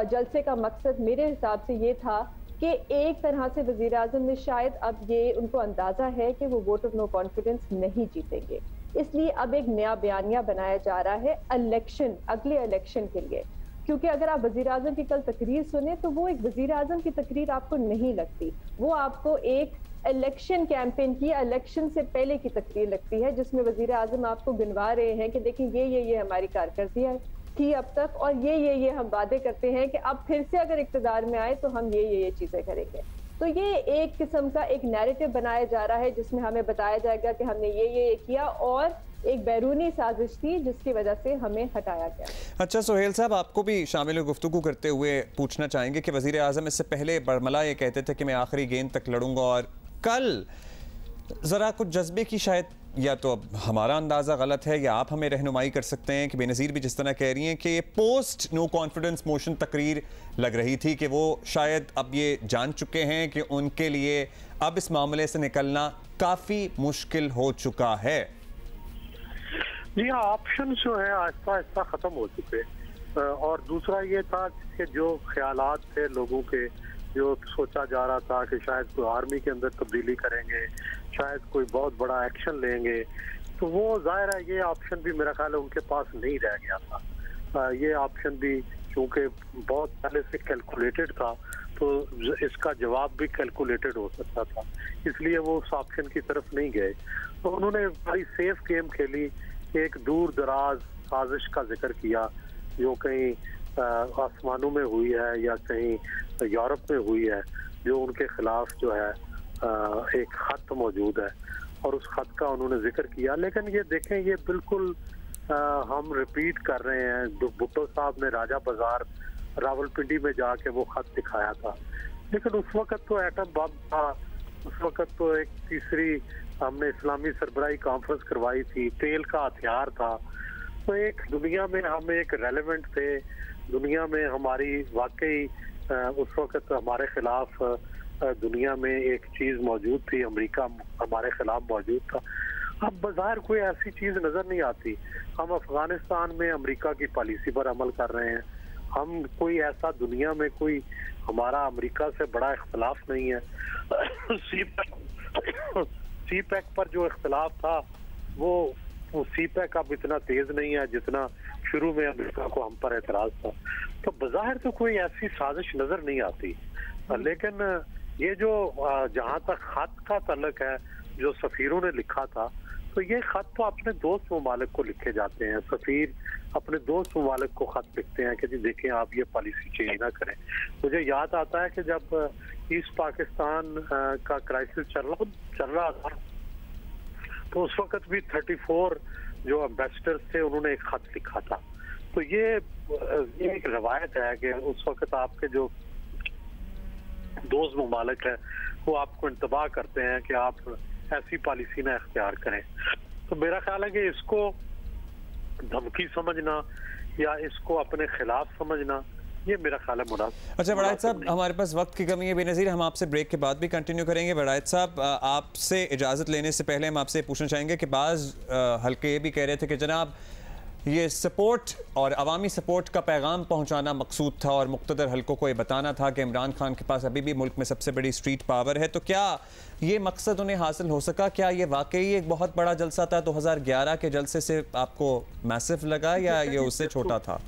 जलसे का मकसद मेरे हिसाब से ये था कि एक तरह से वज़ीर आज़म ने शायद अब ये उनको अंदाजा है कि वो वोट ऑफ नो कॉन्फिडेंस नहीं जीतेंगे, इसलिए अब एक नया बयानिया बनाया जा रहा है इलेक्शन, अगले इलेक्शन के लिए। क्योंकि अगर आप वज़ीर आज़म की कल तकरीर सुने तो वो एक वज़ीर आज़म की तकरीर आपको नहीं लगती, वो आपको एक इलेक्शन कैंपेन की, इलेक्शन से पहले की तकरीर लगती है, जिसमें वज़ीर आज़म आपको गिनवा रहे हैं कि देखिए ये हमारी कारकर्दगी है, थी अब तक, और ये हम वादे करते हैं कि अब फिर से अगर इक़्तिदार में आए तो हम ये चीजें करेंगे। तो ये एक किस्म का एक नैरेटिव बनाया जा रहा है जिसमें हमें बताया जाएगा कि हमने ये किया और एक बैरूनी साजिश थी जिसकी वजह से हमें हटाया गया। अच्छा सुहेल साहब, आपको भी शामिल गुफ्तगू करते हुए पूछना चाहेंगे कि वज़ीर आज़म इससे पहले बरमला ये कहते थे कि मैं आखिरी गेंद तक लड़ूंगा, और कल ज़रा कुछ जज्बे की शायद, या तो अब हमारा अंदाज़ा गलत है या आप हमें रहनुमाई कर सकते हैं कि बेनज़ीर भी जिस तरह कह रही हैं कि ये पोस्ट नो कॉन्फिडेंस मोशन तकरीर लग रही थी कि वो शायद अब ये जान चुके हैं कि उनके लिए अब इस मामले से निकलना काफ़ी मुश्किल हो चुका है। जी हाँ, ऑप्शन जो है आहिस्ता आहिस्ता ख़त्म हो चुके, और दूसरा ये था कि जो ख्यालात थे लोगों के, जो सोचा जा रहा था कि शायद कोई आर्मी के अंदर तब्दीली करेंगे, शायद कोई बहुत बड़ा एक्शन लेंगे, तो वो जाहिर है ये ऑप्शन भी मेरा ख्याल है उनके पास नहीं रह गया था। ये ऑप्शन भी चूँकि बहुत पहले से कैलकुलेटेड था तो इसका जवाब भी कैलकुलेटेड हो सकता था, इसलिए वो उस ऑप्शन की तरफ नहीं गए। तो उन्होंने बड़ी सेफ गेम खेली, एक दूर दराज साजिश का जिक्र किया जो कहीं आसमानों में हुई है या कहीं यूरोप में हुई है, जो उनके खिलाफ जो है एक खत मौजूद है और उस खत का उन्होंने जिक्र किया। लेकिन ये देखें, ये बिल्कुल हम रिपीट कर रहे हैं। भुट्टो साहब ने राजा बाजार रावलपिंडी में जाके वो खत दिखाया था, लेकिन उस वक्त तो एटम बम था, उस वक्त तो एक तीसरी हमने इस्लामी सरबराही कॉन्फ्रेंस करवाई थी, तेल का हथियार था। तो एक दुनिया में हम एक रेलेवेंट थे, दुनिया में हमारी वाकई उस वक्त हमारे खिलाफ दुनिया में एक चीज मौजूद थी, अमेरिका हमारे खिलाफ मौजूद था। अब बाजार कोई ऐसी चीज नजर नहीं आती। हम अफगानिस्तान में अमेरिका की पॉलिसी पर अमल कर रहे हैं, हम कोई ऐसा दुनिया में कोई हमारा अमेरिका से बड़ा इख्तलाफ नहीं है। सी पैक पर जो इख्तलाफ था वो सी पैक अब इतना तेज नहीं है जितना शुरू में अमेरिका को हम पर एतराज था। तो बज़ाहिर तो कोई ऐसी साजिश नजर नहीं आती, लेकिन ये जो जहाँ तक खत का तल्लुक है जो सफीरों ने लिखा था, तो ये खत तो अपने दोस्त ममालिक को लिखे जाते हैं। सफीर अपने दोस्त ममालिक को खत लिखते हैं कि जी देखें आप ये पॉलिसी चेंज ना करें। मुझे याद आता है कि जब ईस्ट पाकिस्तान का क्राइसिस चल रहा था तो उस वक्त भी 34 जो एम्बेसडर्स थे उन्होंने एक खत लिखा था। तो ये एक रवायत है कि उस वक्त आपके जो दोस्त ममालिक है वो आपको इंतबाह करते हैं कि आप ऐसी पॉलिसी ना इख्तियार करें। तो मेरा ख्याल है कि इसको धमकी समझना या इसको अपने खिलाफ समझना, ये मेरा ख्याल है मुनासिब। अच्छा वड़ायत साहब, हमारे पास वक्त की कमी है बेनज़ीर, हम आपसे ब्रेक के बाद भी कंटिन्यू करेंगे। वड़ायत साहब, आपसे इजाज़त लेने से पहले हम आपसे पूछना चाहेंगे कि बाज़ हल्के ये भी कह रहे थे कि जनाब ये सपोर्ट और अवामी सपोर्ट का पैगाम पहुंचाना मकसूद था और मुक़्तदर हल्कों को ये बताना था कि इमरान खान के पास अभी भी मुल्क में सबसे बड़ी स्ट्रीट पावर है। तो क्या ये मकसद उन्हें हासिल हो सका? क्या ये वाकई एक बहुत बड़ा जलसा था 2011 के जलसे से आपको मैसिव लगा या ये उससे छोटा था?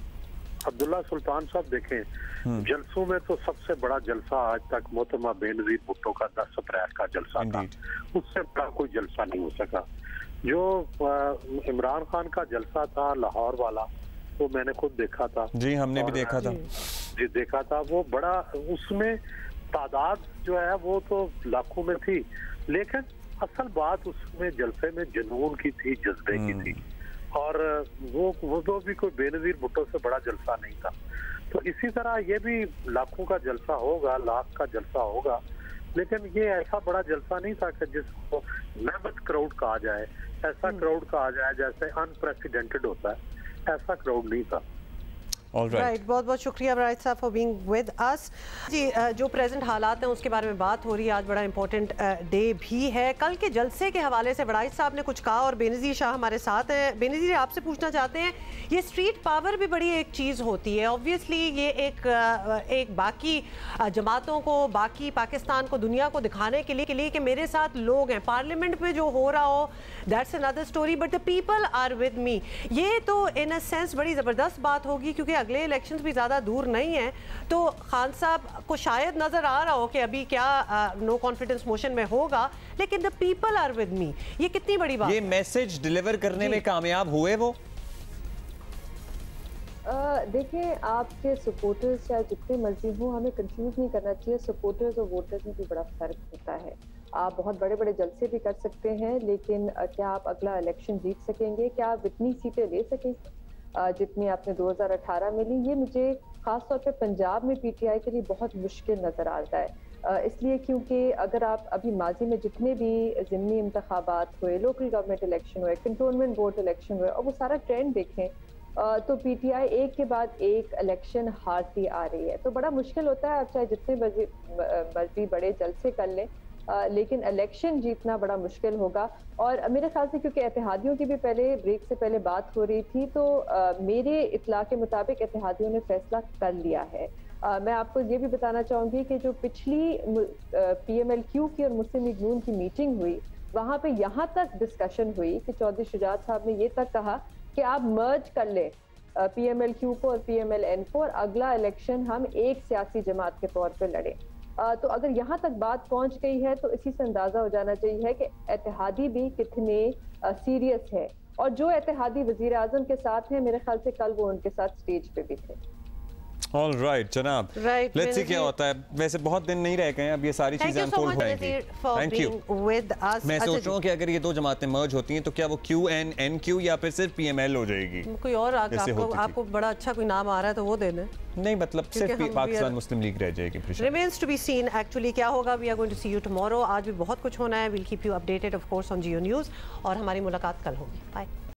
अब्दुल्ला सुल्तान साहब देखें, जलसों में तो सबसे बड़ा जलसा आज तक मोहतरमा बेनज़ीर भुट्टो का 10 अप्रैल का जलसा था, उससे बड़ा कोई जलसा नहीं हो सका। जो इमरान खान का जलसा था लाहौर वाला, वो मैंने खुद देखा था। जी हमने भी देखा था। जी देखा था, वो बड़ा, उसमें तादाद जो है वो तो लाखों में थी, लेकिन असल बात उसमें जलसे में जुनून की थी, जज्बे की थी, और वो तो भी कोई बेनज़ीर भुट्टो से बड़ा जलसा नहीं था। तो इसी तरह ये भी लाखों का जलसा होगा, लाख का जलसा होगा, लेकिन ये ऐसा बड़ा जलसा नहीं था कि जिसको मेहनत क्राउड कहा जाए, ऐसा क्राउड कहा जाए जैसे अनप्रेसिडेंटेड होता है, ऐसा क्राउड नहीं था। राइट, बहुत बहुत शुक्रिया वड़ायत साहब फॉर बीइंग विद अस। जी, जो प्रेजेंट हालात हैं उसके बारे में बात हो रही है, आज बड़ा इंपॉर्टेंट डे भी है। कल के जलसे के हवाले से वड़ायत साहब ने कुछ कहा और बेनज़ीर शाह हमारे साथ हैं। बेनज़ीर, आपसे पूछना चाहते हैं, ये स्ट्रीट पावर भी बड़ी एक चीज़ होती है, ऑब्वियसली ये एक बाकी जमातों को, बाकी पाकिस्तान को, दुनिया को दिखाने के लिए कि मेरे साथ लोग हैं, पार्लियामेंट में जो हो रहा हो that's another story, but the people are with me. ये तो इन अ सेंस बड़ी ज़बरदस्त बात होगी क्योंकि अगले इलेक्शंस भी ज़्यादा दूर नहीं है। तो खान साहब को शायद नज़र आ रहा हो कि अभी क्या नो कॉन्फिडेंस मोशन में होगा, लेकिन the people are with me, ये कितनी बड़ी बात ये है। मैसेज डिलीवर करने में कामयाब हुए वो? देखिए, आपके सपोर्टर्स चाहे जितने मर्जी हो, हमें कंफ्यूज नहीं करना चाहिए। सपोर्टर्स और वोटर्स में भी बड़ा फर्क होता है। आप बहुत बड़े बड़े जलसे भी कर सकते हैं, लेकिन क्या आप अगला इलेक्शन जीत सकेंगे? क्या आप इतनी सीटें ले सकेंगे जितनी आपने 2018 में ली? ये मुझे खासतौर पे पंजाब में पीटीआई के लिए बहुत मुश्किल नजर आता है। इसलिए क्योंकि अगर आप अभी माजी में जितने भी ज़िमनी इंतखाबात हुए, लोकल गवर्नमेंट इलेक्शन हुए, कंटोनमेंट बोर्ड इलेक्शन हुए, और वो सारा ट्रेंड देखें तो पीटीआई एक के बाद एक इलेक्शन हारती आ रही है। तो बड़ा मुश्किल होता है, आप चाहे जितने मर्जी बड़े जलसे कर लें, लेकिन इलेक्शन जीतना बड़ा मुश्किल होगा। और मेरे ख्याल से क्योंकि इत्तेहादियों की भी पहले ब्रेक से पहले बात हो रही थी, तो मेरे इत्तला के मुताबिक इत्तेहादियों ने फैसला कर लिया है। मैं आपको ये भी बताना चाहूँगी कि जो पिछली PMLQ की और मुस्लिम लीग नून की मीटिंग हुई, वहाँ पे यहाँ तक डिस्कशन हुई कि चौधरी शुजात साहब ने ये तक कहा कि आप मर्ज कर लें PMLQ को और PMLN को, और अगला इलेक्शन हम एक सियासी जमात के तौर पे लड़ें। तो अगर यहाँ तक बात पहुँच गई है तो इसी से अंदाजा हो जाना चाहिए कि इत्तेहादी भी कितने सीरियस है, और जो इत्तेहादी वजीर आजम के साथ हैं, मेरे ख्याल से कल वो उनके साथ स्टेज पे भी थे। ऑल राइट जनाब, लेट्स सी क्या होता है। वैसे बहुत दिन नहीं रह गए, अब ये सारी चीजें अनफोल्ड होंगी। Thank you. मैं सोच रहा हूँ कि अगर ये दो जमातें मर्ज होती हैं तो क्या वो QNNQ या फिर सिर्फ PML हो जाएगी? कोई और आपको बड़ा अच्छा कोई नाम आ रहा है तो वो दे दें। नहीं, मतलब सिर्फ पाकिस्तान मुस्लिम लीग रह जाएगी। Remains to be seen actually क्या होगा। We are going to see you tomorrow। आज भी बहुत कुछ होना है। We'll keep you updated of course on Geo News, और हमारी मुलाकात कल होगी। बाय।